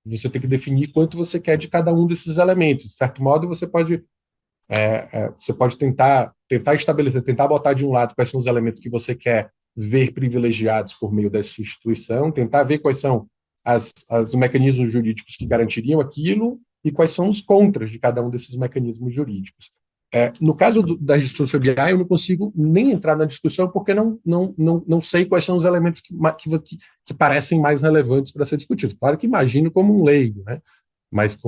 Você tem que definir quanto você quer de cada um desses elementos. De certo modo, você pode tentar estabelecer, tentar botar de um lado quais são os elementos que você quer ver privilegiados por meio dessa instituição, tentar ver quais são os mecanismos jurídicos que garantiriam aquilo e quais são os contras de cada um desses mecanismos jurídicos. No caso da discussão sobre AI, eu não consigo nem entrar na discussão porque não sei quais são os elementos que parecem mais relevantes para ser discutidos. Claro que imagino como um leigo, né? mas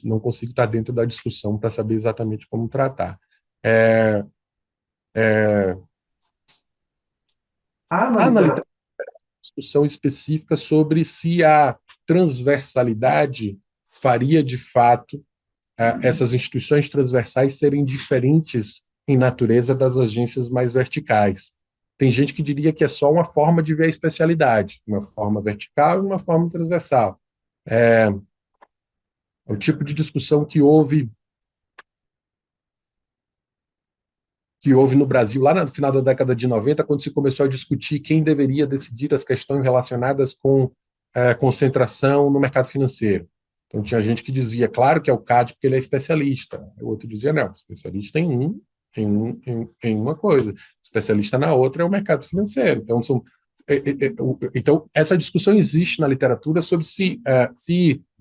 não consigo estar dentro da discussão para saber exatamente como tratar. É, há na literatura discussão específica sobre se a transversalidade faria, de fato, essas instituições transversais serem diferentes em natureza das agências mais verticais. Tem gente que diria que é só uma forma de ver a especialidade, uma forma vertical e uma forma transversal. É o tipo de discussão que houve no Brasil lá no final da década de 90, quando se começou a discutir quem deveria decidir as questões relacionadas com concentração no mercado financeiro. Então, tinha gente que dizia, claro que é o CAD porque ele é especialista. O outro dizia, não, especialista em uma coisa, especialista na outra é o mercado financeiro. Então, essa discussão existe na literatura sobre se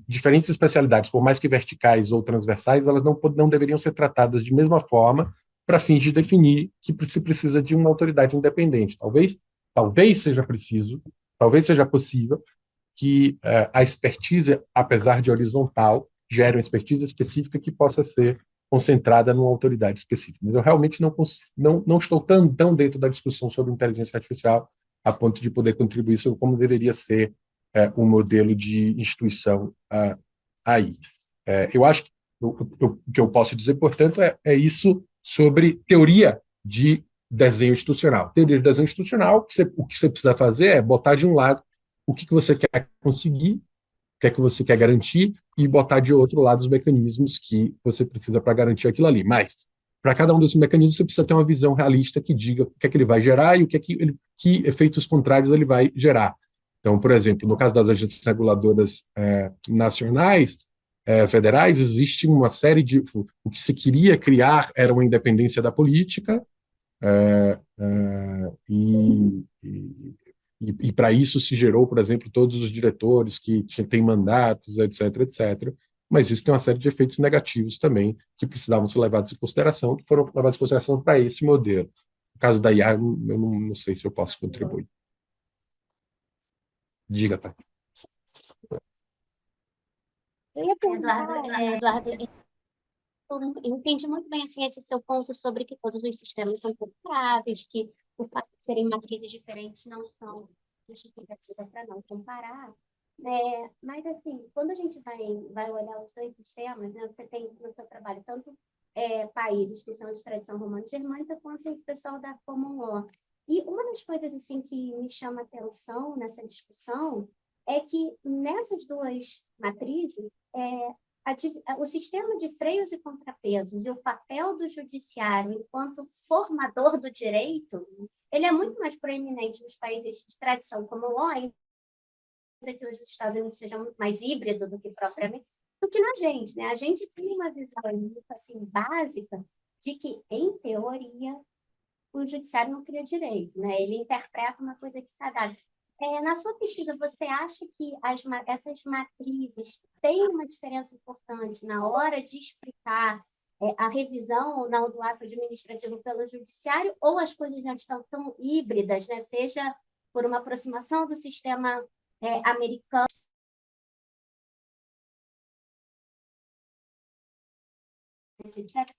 diferentes especialidades, por mais que verticais ou transversais, elas não deveriam ser tratadas de mesma forma para fins de definir que se precisa de uma autoridade independente. Talvez seja preciso, talvez seja possível que a expertise, apesar de horizontal, gere uma expertise específica que possa ser concentrada numa autoridade específica. Mas eu realmente não estou tão dentro da discussão sobre inteligência artificial a ponto de poder contribuir sobre como deveria ser o modelo de instituição aí. Eu acho que o que eu posso dizer, portanto, é isso sobre teoria de desenho institucional. Teoria de desenho institucional, o que você precisa fazer é botar de um lado o que você quer conseguir, o que é que você quer garantir, e botar de outro lado os mecanismos que você precisa para garantir aquilo ali. Mas, para cada um desses mecanismos, você precisa ter uma visão realista que diga o que é que ele vai gerar e que efeitos contrários ele vai gerar. Então, por exemplo, no caso das agências reguladoras nacionais, federais, existe uma série de... O que se queria criar era uma independência da política, e para isso se gerou, por exemplo, todos os diretores que têm mandatos, etc., etc. Mas isso tem uma série de efeitos negativos também que precisavam ser levados em consideração, que foram levados em consideração para esse modelo. No caso da IA, eu não sei se eu posso contribuir. Diga, tá? Eduardo, eu entendi muito bem assim, esse seu ponto sobre que todos os sistemas são comparáveis, que o fato de serem matrizes diferentes não são justificativa para não comparar. Mas, assim, quando a gente vai olhar os dois sistemas, né, você tem no seu trabalho tanto países que são de tradição romano-germânica quanto o pessoal da Common Law. E uma das coisas assim, que me chama a atenção nessa discussão é que nessas duas matrizes, o sistema de freios e contrapesos e o papel do judiciário enquanto formador do direito, ele é muito mais proeminente nos países de tradição como o law, ainda que hoje os Estados Unidos sejam muito mais híbrido do que propriamente, do que na gente, né? A gente tem uma visão muito assim, básica de que, em teoria, o judiciário não cria direito, né? Ele interpreta uma coisa que está dada. Na sua pesquisa, você acha que essas matrizes têm uma diferença importante na hora de explicar a revisão ou não do ato administrativo pelo judiciário, ou as coisas já estão tão híbridas, né? Seja por uma aproximação do sistema americano, etc.,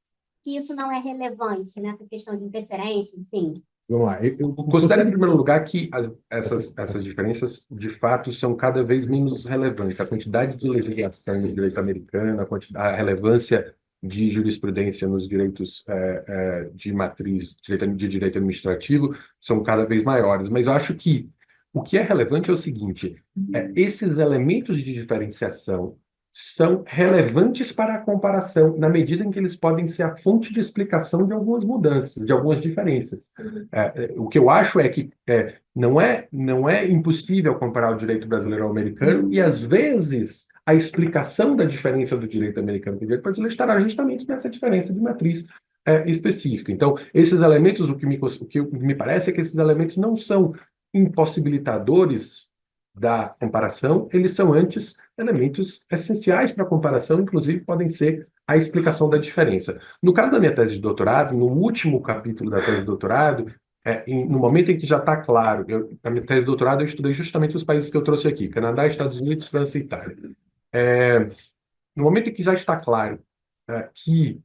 que isso não é relevante nessa questão de interferência, enfim? Vamos lá. Eu considero, em primeiro lugar, que essas diferenças, de fato, são cada vez menos relevantes. A quantidade de legislação no direito americano, a relevância de jurisprudência nos direitos de matriz, de direito administrativo, são cada vez maiores. Mas eu acho que o que é relevante é o seguinte: esses elementos de diferenciação são relevantes para a comparação, na medida em que eles podem ser a fonte de explicação de algumas mudanças, de algumas diferenças. O que eu acho é que não é impossível comparar o direito brasileiro ao americano, e, às vezes, a explicação da diferença do direito americano para o direito brasileiro estará justamente nessa diferença de matriz específica. Então, esses elementos, o que me parece é que esses elementos não são impossibilitadores da comparação, eles são antes elementos essenciais para a comparação, inclusive podem ser a explicação da diferença. No caso da minha tese de doutorado, no último capítulo da tese de doutorado, no momento em que já está claro, na minha tese de doutorado eu estudei justamente os países que eu trouxe aqui: Canadá, Estados Unidos, França e Itália. no momento em que já está claro que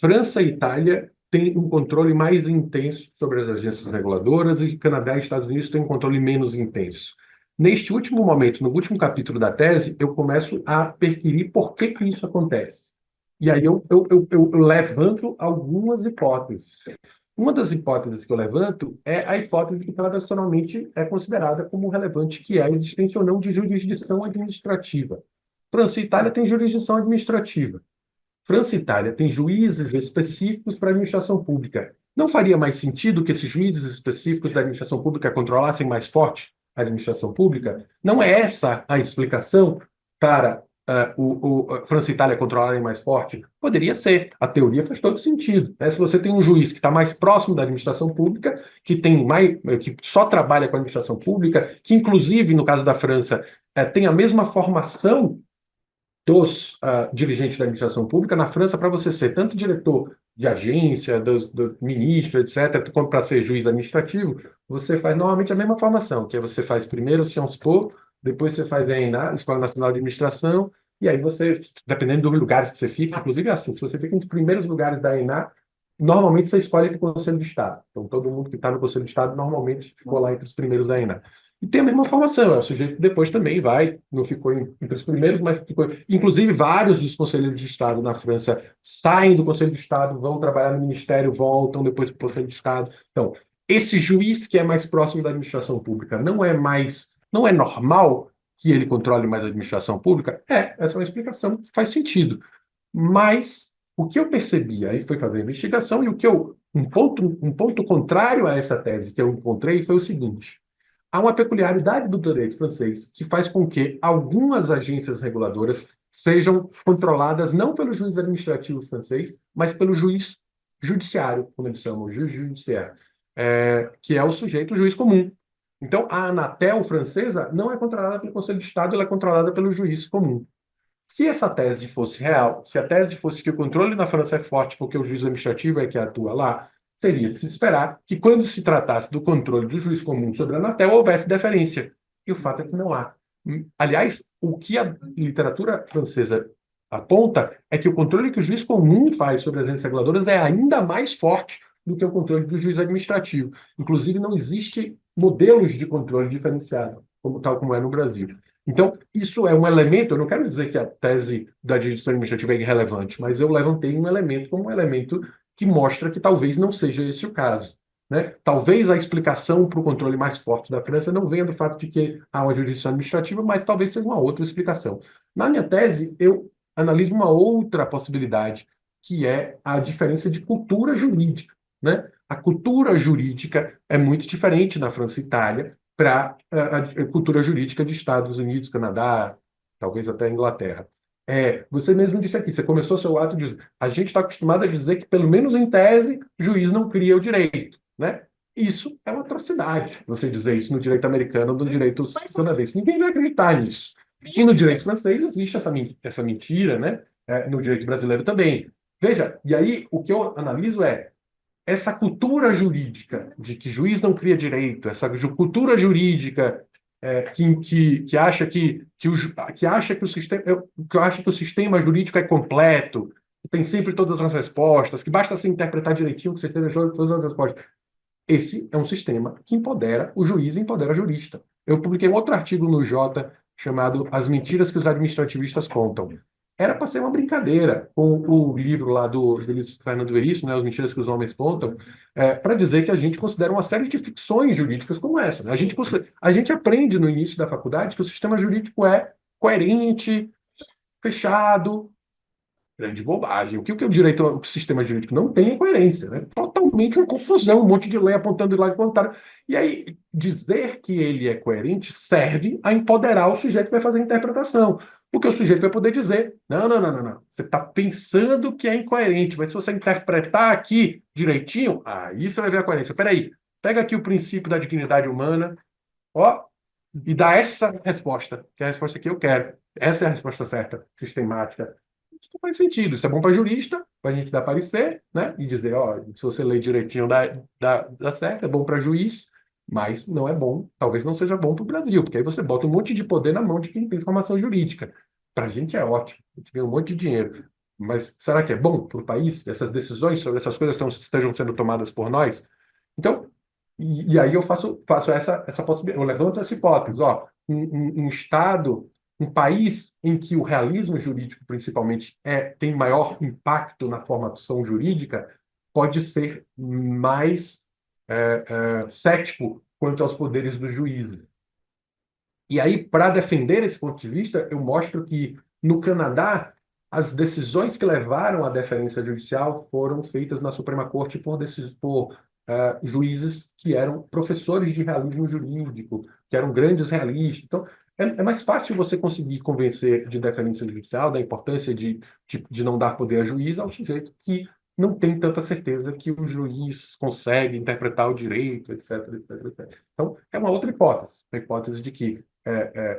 França e Itália têm um controle mais intenso sobre as agências reguladoras e Canadá e Estados Unidos têm um controle menos intenso. Neste último momento, no último capítulo da tese, eu começo a perquirir por que que isso acontece. E aí eu levanto algumas hipóteses. Uma das hipóteses que eu levanto é a hipótese que tradicionalmente é considerada como relevante, que é a existência ou não de jurisdição administrativa. França e Itália têm jurisdição administrativa. França e Itália têm juízes específicos para a administração pública. Não faria mais sentido que esses juízes específicos da administração pública controlassem mais forte a administração pública? Não é essa a explicação para França e Itália controlarem mais forte? Poderia ser. A teoria faz todo sentido, né? Se você tem um juiz que está mais próximo da administração pública, que só trabalha com a administração pública, que inclusive, no caso da França, tem a mesma formação dos dirigentes da administração pública. Na França, para você ser tanto diretor de agência, do ministro, etc., como para ser juiz administrativo, você faz normalmente a mesma formação, que é você faz primeiro o Sciences Po, depois você faz a ENA, Escola Nacional de Administração, e aí você, dependendo dos lugares que você fica, inclusive é assim, se você fica nos primeiros lugares da ENA, normalmente você escolhe para o Conselho de Estado. Então, todo mundo que está no Conselho de Estado normalmente ficou lá entre os primeiros da ENA. E tem a mesma formação, é o sujeito que depois também não ficou entre os primeiros, mas ficou. Inclusive, vários dos conselheiros de Estado na França saem do Conselho de Estado, vão trabalhar no Ministério, voltam depois para o Conselho de Estado. Então, esse juiz que é mais próximo da administração pública não é normal que ele controle mais a administração pública? Essa é uma explicação que faz sentido. Mas o que eu percebi, aí foi fazer a investigação, e um ponto contrário a essa tese que eu encontrei foi o seguinte: há uma peculiaridade do direito francês que faz com que algumas agências reguladoras sejam controladas não pelo juiz administrativo francês, mas pelo juiz judiciário, como eles chamam, o juiz judiciário, que é o juiz comum. Então, a Anatel francesa não é controlada pelo Conselho de Estado, ela é controlada pelo juiz comum. Se essa tese fosse real, se a tese fosse que o controle na França é forte porque o juiz administrativo é que atua lá, seria de se esperar que, quando se tratasse do controle do juiz comum sobre a Anatel, houvesse deferência. E o fato é que não há. Aliás, o que a literatura francesa aponta é que o controle que o juiz comum faz sobre as agências reguladoras é ainda mais forte do que o controle do juiz administrativo. Inclusive, não existe modelos de controle diferenciado, tal como é no Brasil. Então, isso é um elemento. Eu não quero dizer que a tese da jurisdição administrativa é irrelevante, mas eu levantei um elemento como um elemento que mostra que talvez não seja esse o caso, né? Talvez a explicação para o controle mais forte da França não venha do fato de que há uma jurisdição administrativa, mas talvez seja uma outra explicação. Na minha tese, eu analiso uma outra possibilidade, que é a diferença de cultura jurídica, né? A cultura jurídica é muito diferente na França e Itália para a cultura jurídica de Estados Unidos, Canadá, talvez até Inglaterra. Você mesmo disse aqui, você começou seu ato de a gente está acostumado a dizer que, pelo menos em tese, o juiz não cria o direito, né? Isso é uma atrocidade, você dizer isso no direito americano ou no direito canadense. Ninguém vai acreditar nisso. E no direito francês existe essa mentira, né? No direito brasileiro também. Veja, e aí o que eu analiso é essa cultura jurídica de que juiz não cria direito, essa cultura jurídica que acha que o sistema jurídico é completo, que tem sempre todas as respostas, que basta se interpretar direitinho que você tem todas as respostas. Esse é um sistema que empodera o juiz e empodera o jurista. Eu publiquei um outro artigo no Jota chamado As Mentiras que os Administrativistas Contam. Era para ser uma brincadeira com o livro lá do Fernando Veríssimo, né, As Mentiras que os Homens Contam, para dizer que a gente considera uma série de ficções jurídicas como essa, né? A gente aprende no início da faculdade que o sistema jurídico é coerente, fechado. Grande bobagem. O que o sistema jurídico não tem é coerência, né? Totalmente uma confusão, um monte de lei apontando de lado e contrário. E aí, dizer que ele é coerente serve a empoderar o sujeito que vai fazer a interpretação. Porque o sujeito vai poder dizer, não. Você está pensando que é incoerente, mas se você interpretar aqui direitinho, aí você vai ver a coerência. Peraí, pega aqui o princípio da dignidade humana, ó, e dá essa resposta, que é a resposta que eu quero. Essa é a resposta certa, sistemática. Isso não faz sentido. Isso é bom para jurista, para a gente dar parecer, né? E dizer, ó, se você lê direitinho dá certo, é bom para juiz, mas não é bom, talvez não seja bom para o Brasil, porque aí você bota um monte de poder na mão de quem tem formação jurídica. para a gente é ótimo, a gente ganha um monte de dinheiro. Mas será que é bom para o país? Essas decisões sobre essas coisas estejam sendo tomadas por nós? Então, e aí eu faço essa possibilidade, eu levanto essa hipótese, ó, um Estado, um país em que o realismo jurídico, principalmente, tem maior impacto na formação jurídica, pode ser mais cético quanto aos poderes dos juízes. E aí, para defender esse ponto de vista, eu mostro que no Canadá, as decisões que levaram à deferência judicial foram feitas na Suprema Corte por juízes que eram professores de realismo jurídico, que eram grandes realistas. Então, é mais fácil você conseguir convencer de deferência judicial, da importância de não dar poder a juiz, ao sujeito que não tem tanta certeza que o juiz consegue interpretar o direito, etc, etc, etc. Então, é uma outra hipótese, a hipótese de que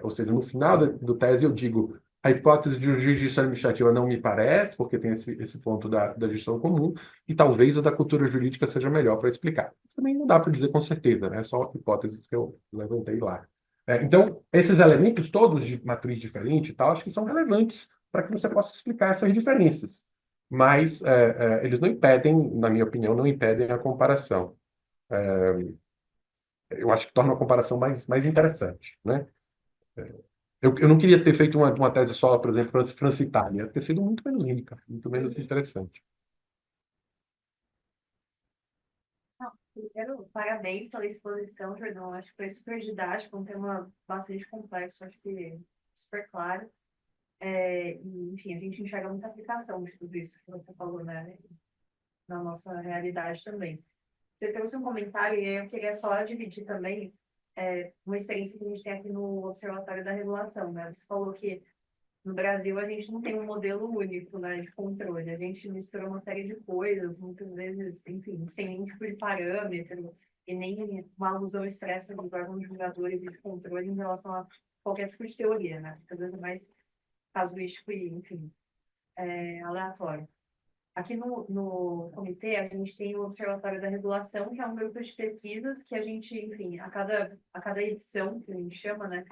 ou seja, no final do tese eu digo a hipótese de jurisdição administrativa não me parece, porque tem esse ponto da gestão comum, e talvez a da cultura jurídica seja melhor para explicar. Também não dá para dizer com certeza, né? É só hipóteses que eu levantei lá. Então, esses elementos todos de matriz diferente e tal, acho que são relevantes para que você possa explicar essas diferenças. Mas eles não impedem, na minha opinião, não impedem a comparação. Eu acho que torna a comparação mais interessante, né? Eu não queria ter feito uma tese só, por exemplo, França-Itália. Ia ter sido muito menos rica, muito menos interessante. Não, primeiro, parabéns pela exposição, Jordão. Acho que foi super didático, um tema bastante complexo, acho que super claro. E, enfim, a gente enxerga muita aplicação de tudo isso que você falou, né, na nossa realidade também. Você trouxe um comentário e eu queria só dividir também uma experiência que a gente tem aqui no Observatório da Regulação, né? Você falou que no Brasil a gente não tem um modelo único, né, de controle. A gente mistura uma série de coisas, muitas vezes, enfim, sem nenhum tipo de parâmetro e nem uma alusão expressa dos órgãos julgadores e de controle em relação a qualquer tipo de teoria, né? Porque às vezes é mais casuístico e, enfim, aleatório. Aqui no comitê, a gente tem o Observatório da Regulação, que é um grupo de pesquisas que a gente, enfim, a cada edição, que a gente chama, né,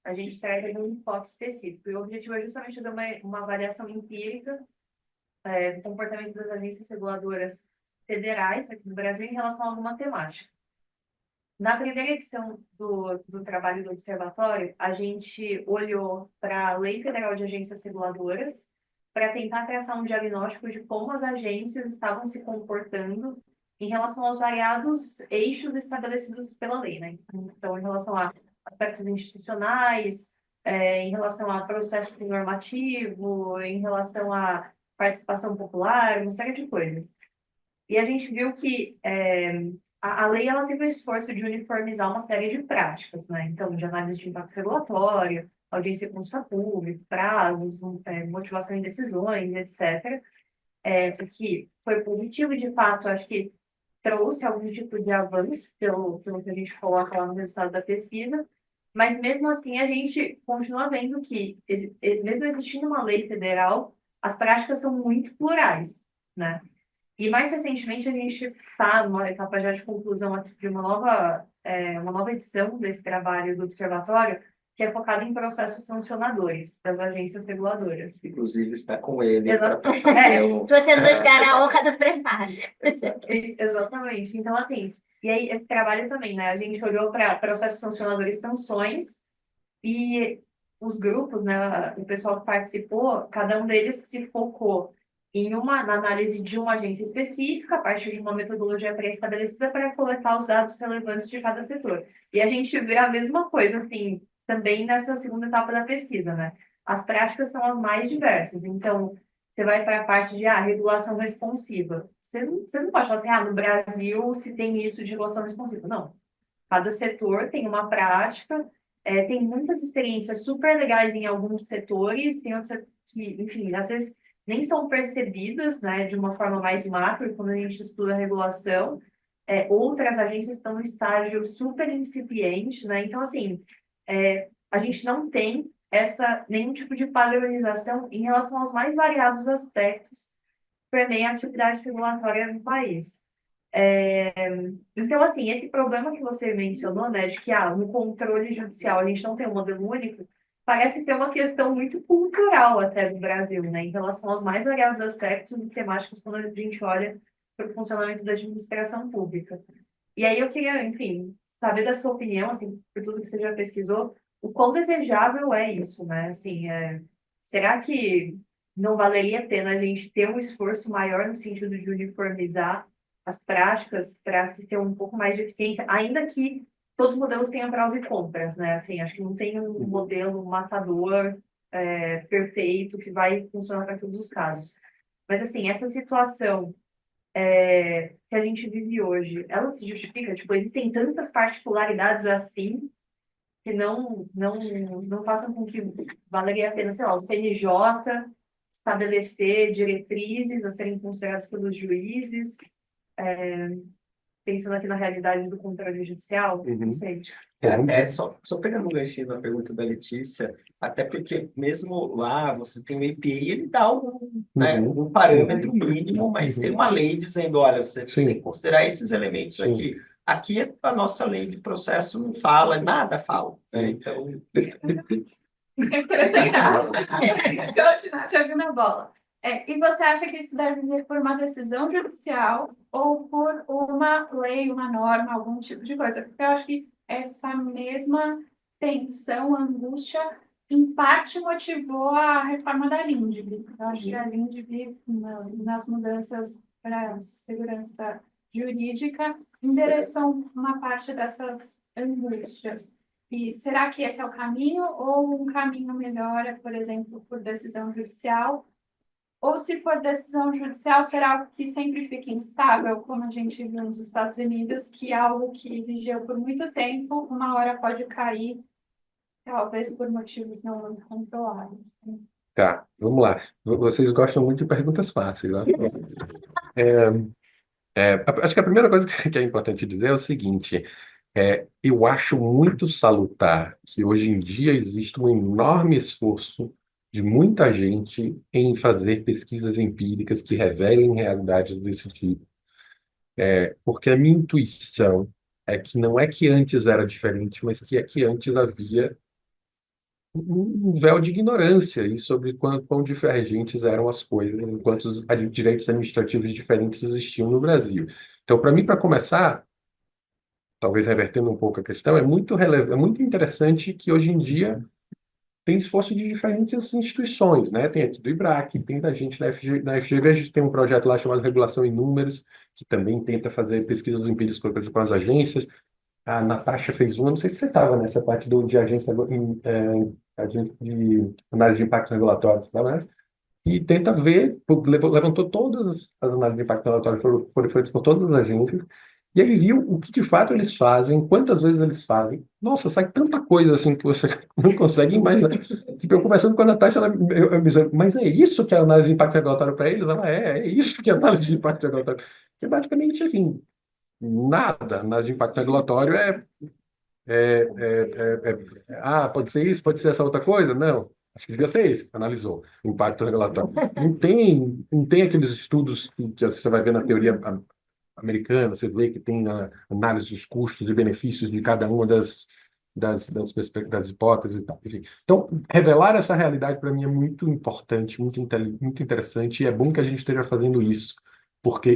a gente traz um enfoque específico. E o objetivo é justamente fazer uma avaliação empírica do comportamento das agências reguladoras federais aqui no Brasil em relação a alguma temática. Na primeira edição do trabalho do Observatório, a gente olhou para a Lei Federal de Agências Reguladoras, para tentar traçar um diagnóstico de como as agências estavam se comportando em relação aos variados eixos estabelecidos pela lei, né? Então, em relação a aspectos institucionais, em relação a processo normativo, em relação à participação popular, uma série de coisas. E a gente viu que a lei ela teve o esforço de uniformizar uma série de práticas, né? Então, de análise de impacto regulatório, audiência e consulta pública, prazos, motivação em decisões, etc. O que foi positivo e, de fato, acho que trouxe algum tipo de avanço, pelo que a gente coloca lá no resultado da pesquisa, mas, mesmo assim, a gente continua vendo que, mesmo existindo uma lei federal, as práticas são muito plurais, né? E, mais recentemente, a gente está numa etapa já de conclusão aqui de uma nova edição desse trabalho do Observatório, que é focado em processos sancionadores das agências reguladoras. Inclusive, está com ele. Você nos dará a honra do prefácio. Exatamente. Então, assim, e aí esse trabalho também, né? A gente olhou para processos sancionadores e sanções e os grupos, né? O pessoal que participou, cada um deles se focou na análise de uma agência específica, a partir de uma metodologia pré-estabelecida para coletar os dados relevantes de cada setor. E a gente vê a mesma coisa, assim, também nessa segunda etapa da pesquisa, né? As práticas são as mais diversas. Então, você vai para a parte de regulação responsiva. Você não pode falar assim, no Brasil se tem isso de regulação responsiva. Não. Cada setor tem uma prática, tem muitas experiências super legais em alguns setores, tem outros que, enfim, às vezes nem são percebidas, né, de uma forma mais macro, quando a gente estuda a regulação. Outras agências estão no estágio super incipiente, né? Então, assim, a gente não tem nenhum tipo de padronização em relação aos mais variados aspectos que permeiam a atividade regulatória no país. Então, assim, esse problema que você mencionou, né, de que no controle judicial a gente não tem um modelo único, parece ser uma questão muito cultural até do Brasil, né, em relação aos mais variados aspectos e temáticos quando a gente olha para o funcionamento da administração pública. E aí eu queria, enfim, saber da sua opinião, assim, por tudo que você já pesquisou, o quão desejável é isso, né? Assim, será que não valeria a pena a gente ter um esforço maior no sentido de uniformizar as práticas para se ter um pouco mais de eficiência, ainda que todos os modelos tenham prós e contras, né? Assim, acho que não tem um modelo matador perfeito que vai funcionar para todos os casos. Mas, assim, essa situação que a gente vive hoje, ela se justifica? Tipo, existem tantas particularidades assim que não façam com que valeria a pena, sei lá, o CNJ estabelecer diretrizes a serem consideradas pelos juízes, pensando aqui na realidade do controle judicial, não sei. Só pegando um ganchinho na pergunta da Letícia, até porque mesmo lá você tem o APA, ele dá um parâmetro mínimo, mas tem uma lei dizendo, olha, você tem que considerar esses elementos aqui. Aqui a nossa lei de processo não fala, nada fala, né? Então... Interessante. Continuar jogando a bola. E você acha que isso deve vir por uma decisão judicial ou por uma lei, uma norma, algum tipo de coisa? Porque eu acho que essa mesma tensão, angústia, em parte motivou a reforma da LINDB. Eu acho que a LINDB, nas mudanças para a segurança jurídica, endereçou uma parte dessas angústias. E será que esse é o caminho ou um caminho melhor é, por exemplo, por decisão judicial? Ou se for decisão judicial, será algo que sempre fica instável, como a gente viu nos Estados Unidos, que é algo que vigiou por muito tempo, uma hora pode cair, talvez por motivos não controlados. Tá, vamos lá. Vocês gostam muito de perguntas fáceis, né? Acho que a primeira coisa que é importante dizer é o seguinte: eu acho muito salutar que hoje em dia existe um enorme esforço de muita gente em fazer pesquisas empíricas que revelem realidades desse tipo. Porque a minha intuição é que não é que antes era diferente, mas que é que antes havia um véu de ignorância e sobre quão divergentes eram as coisas, enquanto os direitos administrativos diferentes existiam no Brasil. Então, para mim, para começar, talvez revertendo um pouco a questão, é muito interessante que hoje em dia tem esforço de diferentes instituições, né? Tem aqui do IBRAC, tem da gente na FGV, a gente tem um projeto lá chamado Regulação em Números, que também tenta fazer pesquisas empíricas com as agências. A Natasha fez uma, não sei se você estava nessa parte de agência de análise de impacto regulatório, você estava nessa? E tenta ver, levantou todas as análises de impacto regulatório que foram feitas por todas as agências, e ele viu o que de fato eles fazem, quantas vezes eles fazem. Nossa, sai tanta coisa assim que você não consegue imaginar. Tipo, eu conversando com a Natasha, eu me dizendo, mas é isso que é a análise de impacto regulatório para eles? Ela é isso que é a análise de impacto regulatório. Que é basicamente assim, nada. Análise de impacto regulatório pode ser isso, pode ser essa outra coisa? Não. Acho que devia ser isso, analisou o impacto regulatório. Não tem aqueles estudos que você vai ver na teoria americana, você vê que tem a análise dos custos e benefícios de cada uma das hipóteses e tal. Enfim. Então, revelar essa realidade para mim é muito importante, muito interessante, e é bom que a gente esteja fazendo isso,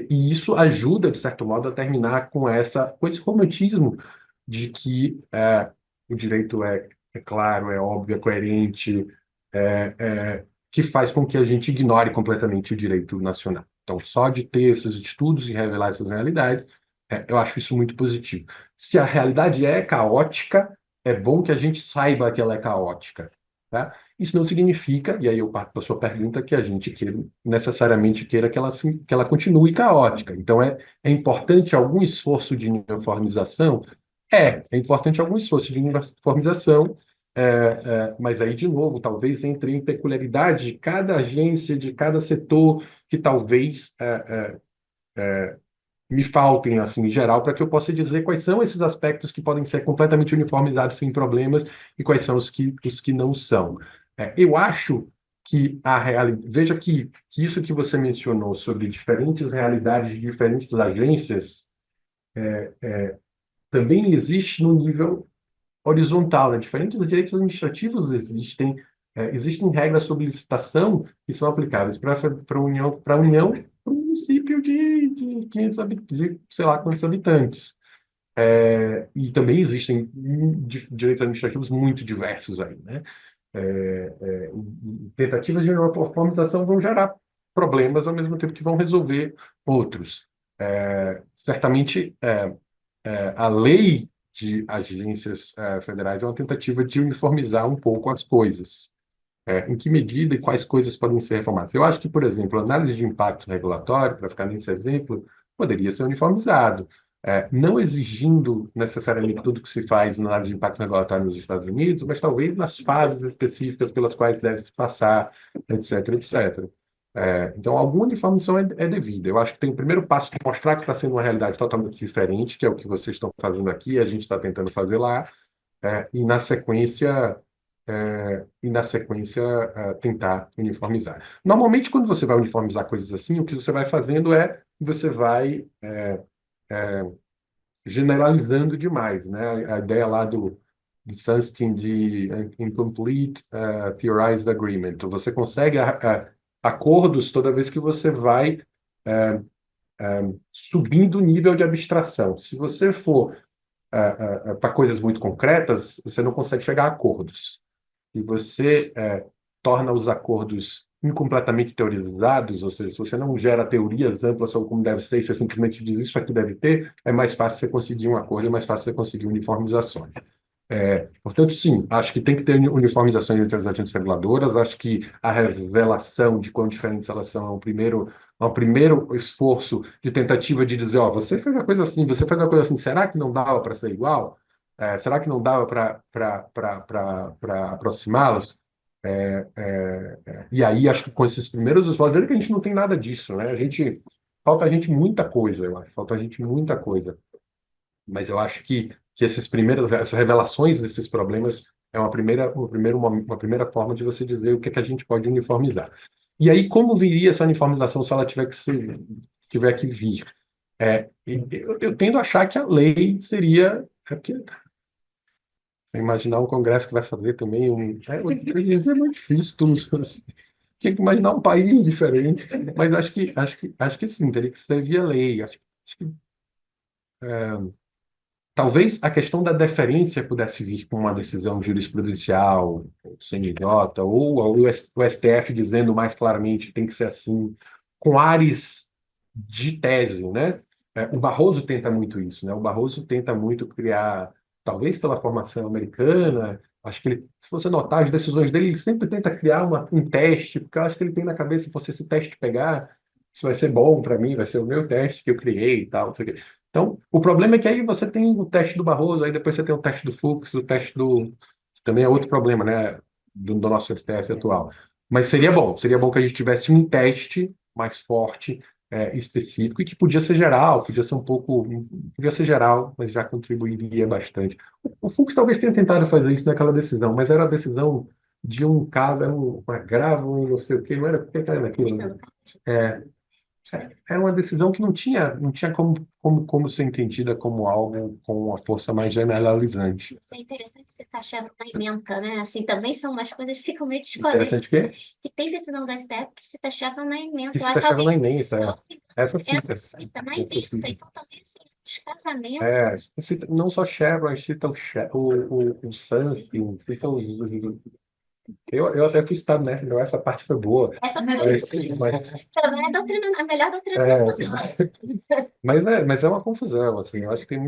e isso ajuda, de certo modo, a terminar com esse romantismo de que o direito é claro, é óbvio, é coerente, que faz com que a gente ignore completamente o direito nacional. Então, só de ter esses estudos e revelar essas realidades, eu acho isso muito positivo. Se a realidade é caótica, é bom que a gente saiba que ela é caótica. Tá? Isso não significa, e aí eu parto para a sua pergunta, que a gente necessariamente queira que ela continue caótica. Então, é importante algum esforço de uniformização? É importante algum esforço de uniformização, mas aí, de novo, talvez entre em peculiaridade de cada agência, de cada setor, que talvez me faltem, assim, em geral, para que eu possa dizer quais são esses aspectos que podem ser completamente uniformizados sem problemas e quais são os que não são. Eu acho que veja que isso que você mencionou sobre diferentes realidades de diferentes agências também existe no nível horizontal, né? Diferente dos direitos administrativos, existem regras sobre licitação que são aplicáveis para a União, para um município de 500 de, sei lá, quantos habitantes. E também existem direitos administrativos muito diversos aí, né? Tentativas de uniformização vão gerar problemas ao mesmo tempo que vão resolver outros. Certamente, a lei de agências federais é uma tentativa de uniformizar um pouco as coisas. Em que medida e quais coisas podem ser reformadas? Eu acho que, por exemplo, a análise de impacto regulatório, para ficar nesse exemplo, poderia ser uniformizado, não exigindo necessariamente tudo que se faz na análise de impacto regulatório nos Estados Unidos, mas talvez nas fases específicas pelas quais deve se passar, etc, etc. Então, alguma uniformização é devida. Eu acho que tem o primeiro passo de mostrar que está sendo uma realidade totalmente diferente, que é o que vocês estão fazendo aqui, a gente está tentando fazer lá, e na sequência tentar uniformizar. Normalmente, quando você vai uniformizar coisas assim, o que você vai fazendo é você vai generalizando demais, né? A ideia lá do Sunstein de Incomplete Theorized Agreement. Você consegue acordos toda vez que você vai subindo o nível de abstração. Se você for para coisas muito concretas, você não consegue chegar a acordos. Se você torna os acordos incompletamente teorizados, ou seja, se você não gera teorias amplas sobre como deve ser, e você simplesmente diz isso aqui deve ter, é mais fácil você conseguir um acordo, é mais fácil você conseguir uniformizações. Portanto, sim, acho que tem que ter uniformizações entre as agências reguladoras, acho que a revelação de quão diferentes elas são é um primeiro esforço de tentativa de dizer, ó, você fez a coisa assim, você fez a coisa assim, será que não dava para ser igual? Será que não dava para aproximá-los? E aí, acho que com esses primeiros esforços, veja que a gente não tem nada disso, né? Falta a gente muita coisa, eu acho, falta a gente muita coisa. Mas eu acho que essas revelações desses problemas é uma primeira forma de você dizer o que é que a gente pode uniformizar. E aí, como viria essa uniformização se ela tiver que vir? Eu tendo a achar que a lei seria. Imaginar um congresso que vai fazer também é muito difícil tudo isso. Tinha que imaginar um país diferente, mas acho que sim, teria que ser via lei. Acho que talvez a questão da deferência pudesse vir com uma decisão jurisprudencial, CNJ, ou o STF dizendo mais claramente tem que ser assim, com ares de tese, né? O Barroso tenta muito isso, né? O Barroso tenta muito criar, talvez pela formação americana, acho que ele, se você notar as decisões dele, ele sempre tenta criar um teste, porque eu acho que ele tem na cabeça, se esse teste pegar, isso vai ser bom para mim, vai ser o meu teste que eu criei e tal, não sei o quê. Então, o problema é que aí você tem o teste do Barroso, aí depois você tem o teste do Fux, o teste do... Também é outro problema, né? Do nosso STF atual. Mas seria bom que a gente tivesse um teste mais forte, específico, e que podia ser geral, podia ser geral, mas já contribuiria bastante. O Fux talvez tenha tentado fazer isso naquela decisão, mas era a decisão de um caso, era um agravo, não sei o quê, não era, o que era naquilo? Né? Era uma decisão que não tinha como ser entendida como algo com uma força mais generalizante. É interessante você estar achando na ementa, né? Assim, também são umas coisas que ficam meio Interessante o quê? que tem decisão da STF que se taxava na ementa. Que se Eu taxava na talvez ementa, Essa cita. essa cita na ementa. Então, talvez assim, descasamento. Não só Chevron, cita o Sunstein, cita eu até fui citado nessa, então essa parte foi boa. Essa Mas, também é a melhor doutrina nacional. mas é uma confusão, assim, eu acho que tem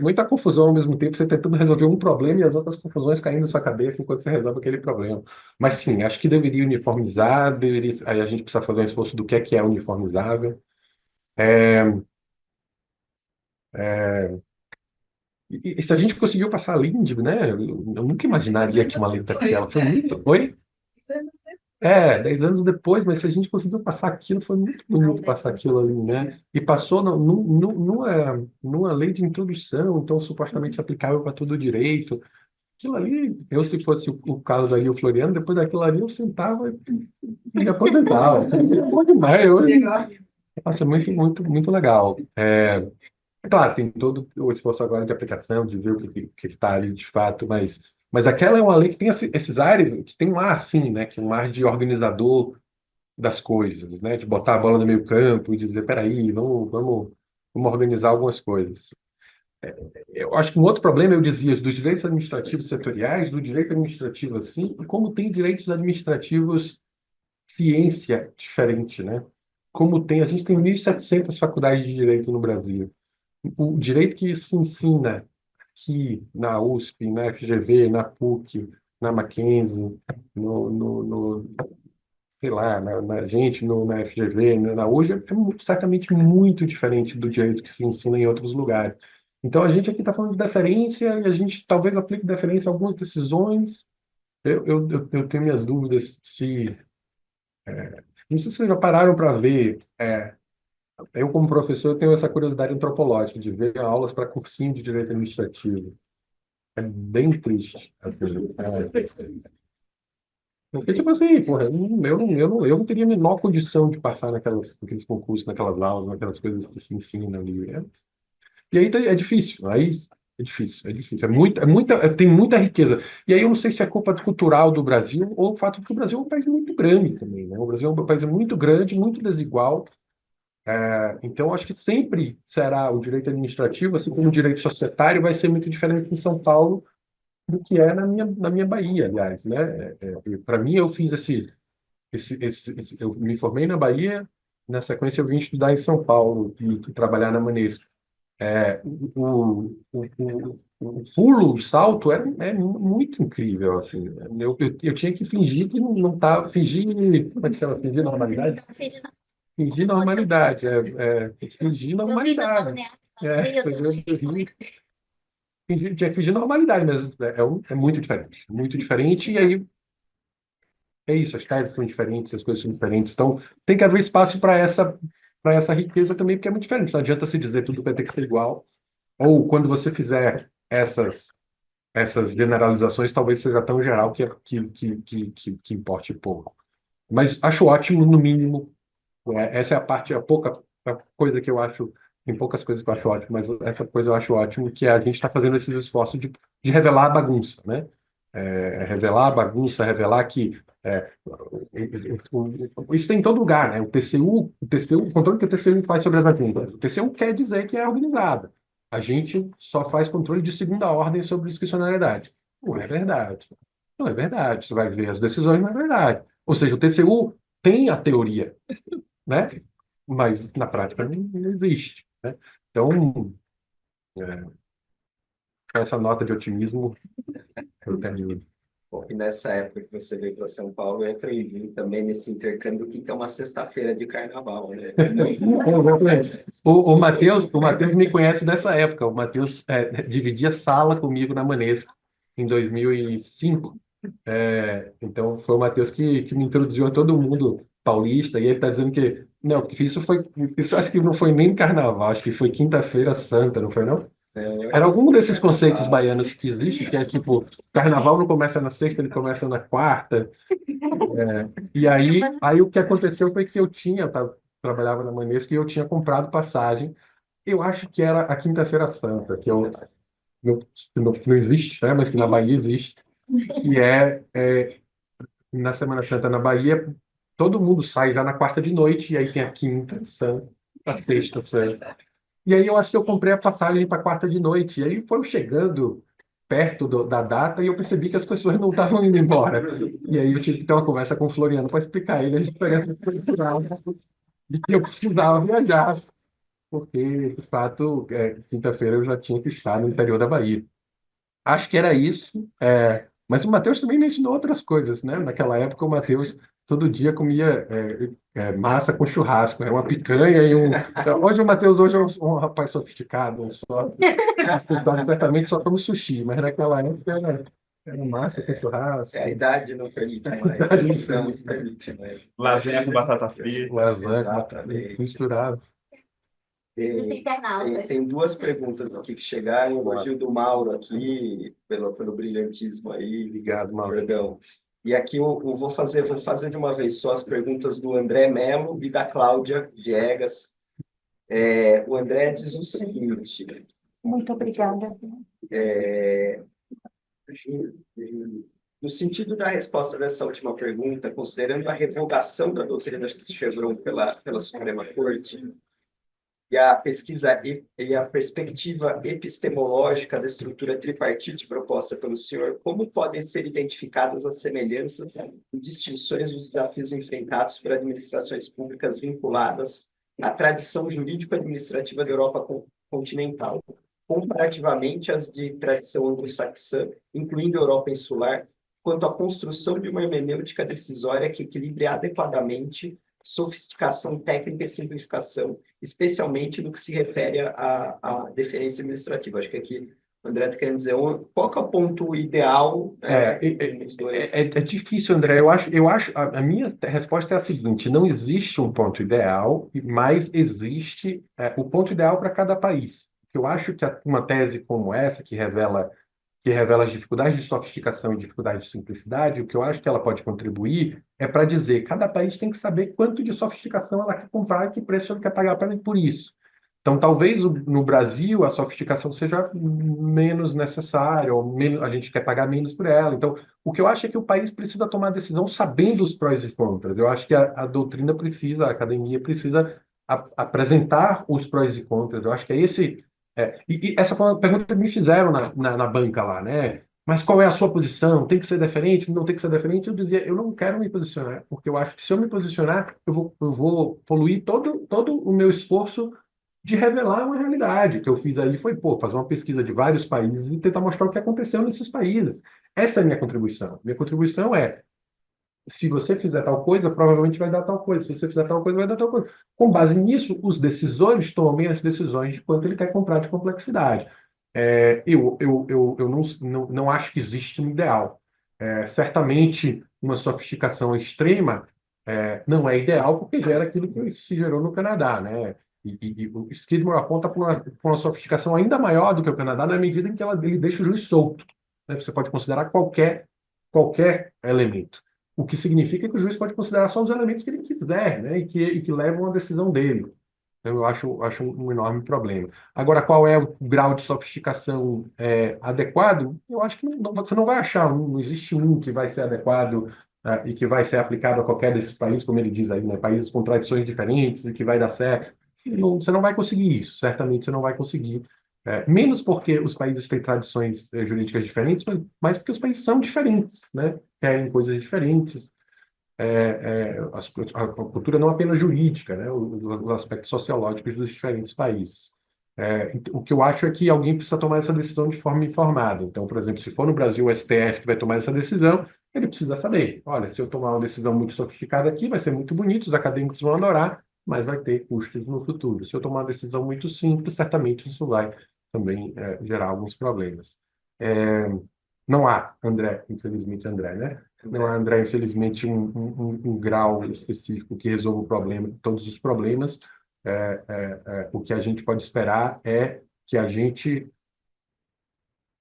muita confusão ao mesmo tempo, você tentando resolver um problema e as outras confusões caindo na sua cabeça enquanto você resolve aquele problema. Mas sim, acho que deveria uniformizar, aí a gente precisa fazer um esforço do que é uniformizável. E se a gente conseguiu passar a LINDB, né? Eu nunca imaginaria que uma lei daquela foi muito. Oi? 10 anos depois, mas se a gente conseguiu passar aquilo, foi muito bonito passar aquilo ali, né? E passou numa lei de introdução, então supostamente aplicável para todo o direito. Aquilo ali, se fosse o caso ali, o Floriano, depois daquilo ali eu sentava e me aposentava. Bom demais. Nossa, muito, muito, muito legal. Claro, tem todo o esforço agora de aplicação, de ver o que está ali de fato, mas aquela é uma lei que tem esses ares, que tem um ar assim, né? Que é um ar de organizador das coisas, né? De botar a bola no meio campo e dizer, peraí, vamos organizar algumas coisas. Eu acho que um outro problema, eu dizia, dos direitos administrativos setoriais, do direito administrativo assim, e como tem direitos administrativos ciência diferente, né? Como tem, a gente tem 1.700 faculdades de direito no Brasil. O direito que se ensina aqui na USP, na FGV, na PUC, na Mackenzie, no sei lá, na gente, na FGV, na UJ, é certamente muito diferente do direito que se ensina em outros lugares. Então, a gente aqui está falando de deferência e a gente talvez aplique deferência a algumas decisões. Eu tenho minhas dúvidas se... Não sei se vocês já pararam para ver. Eu, como professor, tenho essa curiosidade antropológica de ver aulas para cursinho de direito administrativo. É bem triste. Assim, porque, tipo assim, porra, eu não teria a menor condição de passar naqueles concursos, naquelas aulas, naquelas coisas que se ensinam ali. E aí é difícil, aí é difícil. Tem muita riqueza. E aí eu não sei se é culpa cultural do Brasil ou o fato de que o Brasil é um país muito grande também, né? O Brasil é um país muito grande, muito desigual. Então, acho que sempre será o direito administrativo, assim como o direito societário, vai ser muito diferente em São Paulo do que é na minha Bahia, aliás, né? Para mim, eu fiz eu me formei na Bahia, na sequência eu vim estudar em São Paulo e trabalhar na Manesco. O pulo, o salto é muito incrível, assim. Eu tinha que fingir que não estava, como é que chama? Fingir normalidade? Fingir normalidade, fingir normalidade. Tinha que fingir normalidade, mas é muito diferente, e aí é isso, as teses são diferentes, as coisas são diferentes, então tem que haver espaço para essa riqueza também, porque é muito diferente, não adianta se dizer tudo vai ter que ser igual, ou quando você fizer essas generalizações, talvez seja tão geral que importe pouco. Mas acho ótimo, no mínimo, essa é a coisa que eu acho, tem poucas coisas que eu acho ótimo, mas essa coisa eu acho ótimo, que é a gente está fazendo esses esforços de revelar a bagunça, né? Revelar a bagunça, revelar que isso tem em todo lugar, né? O controle que o TCU faz sobre as agendas. O TCU quer dizer que é organizada. A gente só faz controle de segunda ordem sobre discricionariedade. Não é verdade. Não é verdade. Você vai ver as decisões, não é verdade. Ou seja, o TCU tem a teoria, né? Mas na prática não existe, né? Então, com essa nota de otimismo, eu termino. Bom, e nessa época que você veio para São Paulo, eu aprendi também nesse intercâmbio o que é uma sexta-feira de carnaval, né? O Matheus me conhece dessa época. O Matheus dividia sala comigo na Manesco em 2005. Então, foi o Matheus que me introduziu a todo mundo paulista, e ele está dizendo que não, que isso acho que não foi nem carnaval, acho que foi Quinta-feira Santa, não foi não? Era algum desses conceitos baianos que existe, que é tipo, carnaval não começa na sexta, ele começa na quarta. E aí o que aconteceu foi que trabalhava na Manesco e eu tinha comprado passagem. Eu acho que era a Quinta-feira Santa, que não existe, né, mas que na Bahia existe. E na Semana Santa na Bahia, todo mundo sai já na quarta de noite, e aí tem a quinta santa, a sexta santa. E aí eu acho que eu comprei a passagem para quarta de noite. E aí foi chegando perto da data e eu percebi que as pessoas não estavam indo embora. E aí eu tive que ter uma conversa com o Floriano para explicar a ele a diferença cultural de que eu precisava viajar, porque, de fato, quinta-feira eu já tinha que estar no interior da Bahia. Acho que era isso. Mas o Matheus também me ensinou outras coisas, né? Naquela época, o Matheus todo dia comia massa com churrasco, uma picanha e um. Então, hoje é um rapaz sofisticado, certamente só come sushi, mas naquela época era massa com churrasco. A idade não permite mais. A idade não permite mais. Lasanha com batata frita. Lasanha com batata frita, misturado. Tem duas perguntas aqui que chegaram. O elogio do Mauro aqui, pelo brilhantismo aí. Obrigado, Mauro. Perdão. E aqui eu vou fazer de uma vez só as perguntas do André Melo e da Cláudia Viegas. O André diz o seguinte, Muito obrigada. no sentido da resposta dessa última pergunta, considerando a revogação da doutrina Chevron pela Suprema Corte, e a pesquisa e a perspectiva epistemológica da estrutura tripartite proposta pelo senhor, como podem ser identificadas as semelhanças e distinções dos desafios enfrentados por administrações públicas vinculadas à tradição jurídico-administrativa da Europa continental, comparativamente às de tradição anglo-saxã, incluindo a Europa insular, quanto à construção de uma hermenêutica decisória que equilibre adequadamente sofisticação técnica e simplificação, especialmente no que se refere à deferência administrativa. Acho que aqui o André está querendo dizer qual que é o ponto ideal dos dois. É difícil, André. A minha resposta é a seguinte: não existe um ponto ideal, mas existe o ponto ideal para cada país. Eu acho que uma tese como essa, que revela as dificuldades de sofisticação e dificuldades de simplicidade, o que eu acho que ela pode contribuir é para dizer que cada país tem que saber quanto de sofisticação ela quer comprar e que preço ela quer pagar por isso. Então, talvez no Brasil a sofisticação seja menos necessária, ou a gente quer pagar menos por ela. Então, o que eu acho é que o país precisa tomar a decisão sabendo os prós e contras. Eu acho que a doutrina precisa, a academia precisa apresentar os prós e contras. Eu acho que é esse... E essa foi uma pergunta que me fizeram na banca lá, né? Mas qual é a sua posição? Tem que ser diferente? Não tem que ser diferente? Eu dizia, eu não quero me posicionar, porque eu acho que se eu me posicionar, eu vou poluir todo o meu esforço de revelar uma realidade. O que eu fiz aí foi, fazer uma pesquisa de vários países e tentar mostrar o que aconteceu nesses países. Essa é a minha contribuição. Minha contribuição é, se você fizer tal coisa, provavelmente vai dar tal coisa. Se você fizer tal coisa, vai dar tal coisa. Com base nisso, os decisores tomem as decisões de quanto ele quer comprar de complexidade. Eu não acho que existe um ideal. Certamente, uma sofisticação extrema não é ideal porque gera aquilo que se gerou no Canadá, né? E o Skidmore aponta para uma sofisticação ainda maior do que o Canadá na medida em que ele deixa o juiz solto, né? Você pode considerar qualquer elemento. O que significa que o juiz pode considerar só os elementos que ele quiser, né? E que levam a decisão dele. Então, eu acho um enorme problema. Agora, qual é o grau de sofisticação adequado? Eu acho que você não vai achar não existe um que vai ser adequado e que vai ser aplicado a qualquer desses países, como ele diz aí, né? Países com tradições diferentes e que vai dar certo. Você não vai conseguir isso, certamente você não vai conseguir. Menos porque os países têm tradições jurídicas diferentes, mas porque os países são diferentes, né? Querem coisas diferentes. A cultura não apenas jurídica, né? Os aspectos sociológicos dos diferentes países. O que eu acho é que alguém precisa tomar essa decisão de forma informada. Então, por exemplo, se for no Brasil o STF que vai tomar essa decisão, ele precisa saber, olha, se eu tomar uma decisão muito sofisticada aqui, vai ser muito bonito, os acadêmicos vão adorar, mas vai ter custos no futuro. Se eu tomar uma decisão muito simples, certamente isso vai também gerar alguns problemas. Não há, infelizmente, André, né? Não há, André, infelizmente, um grau específico que resolva o problema, todos os problemas. O que a gente pode esperar é que a gente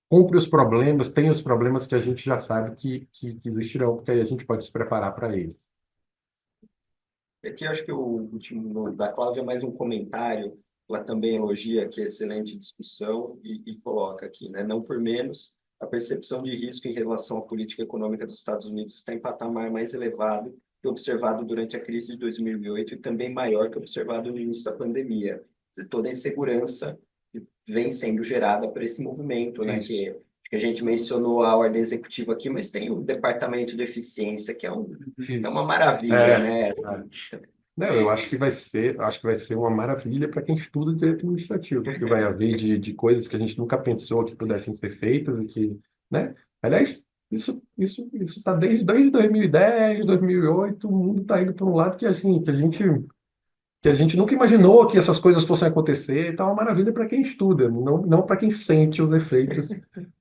compre os problemas, tenha os problemas que a gente já sabe que existirão, porque aí a gente pode se preparar para eles. Aqui eu acho que o último da Cláudia é mais um comentário. Ela também elogia aqui a excelente discussão e coloca aqui, né? Não por menos, a percepção de risco em relação à política econômica dos Estados Unidos está em patamar mais elevado que observado durante a crise de 2008 e também maior que observado no início da pandemia. Toda a insegurança vem sendo gerada por esse movimento, né? Que a gente mencionou a ordem executiva aqui, mas tem o departamento de eficiência, que é uma maravilha, né? Não, eu acho que vai ser uma maravilha para quem estuda direito administrativo, porque vai haver de coisas que a gente nunca pensou que pudessem ser feitas e que, né? Aliás, isso está desde 2010, 2008, o mundo está indo para um lado que a gente nunca imaginou que essas coisas fossem acontecer. Então é uma maravilha para quem estuda, não para quem sente os efeitos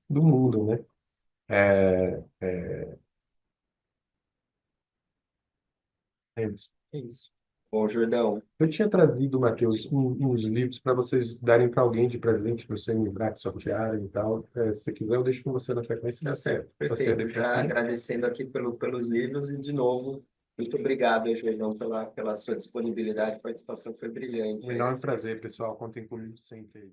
do mundo, né? É isso. É isso. Bom, Jordão. Eu tinha trazido, Matheus, uns livros para vocês darem para alguém de presente, para você lembrar, que sortearem e tal. Se você quiser, eu deixo com você na frequência. Tá certo, perfeito. Já agradecendo aqui pelos livros e, de novo, Muito obrigado, Jordão, pela sua disponibilidade, a participação foi brilhante. Um enorme prazer, pessoal. Contem comigo sempre aí.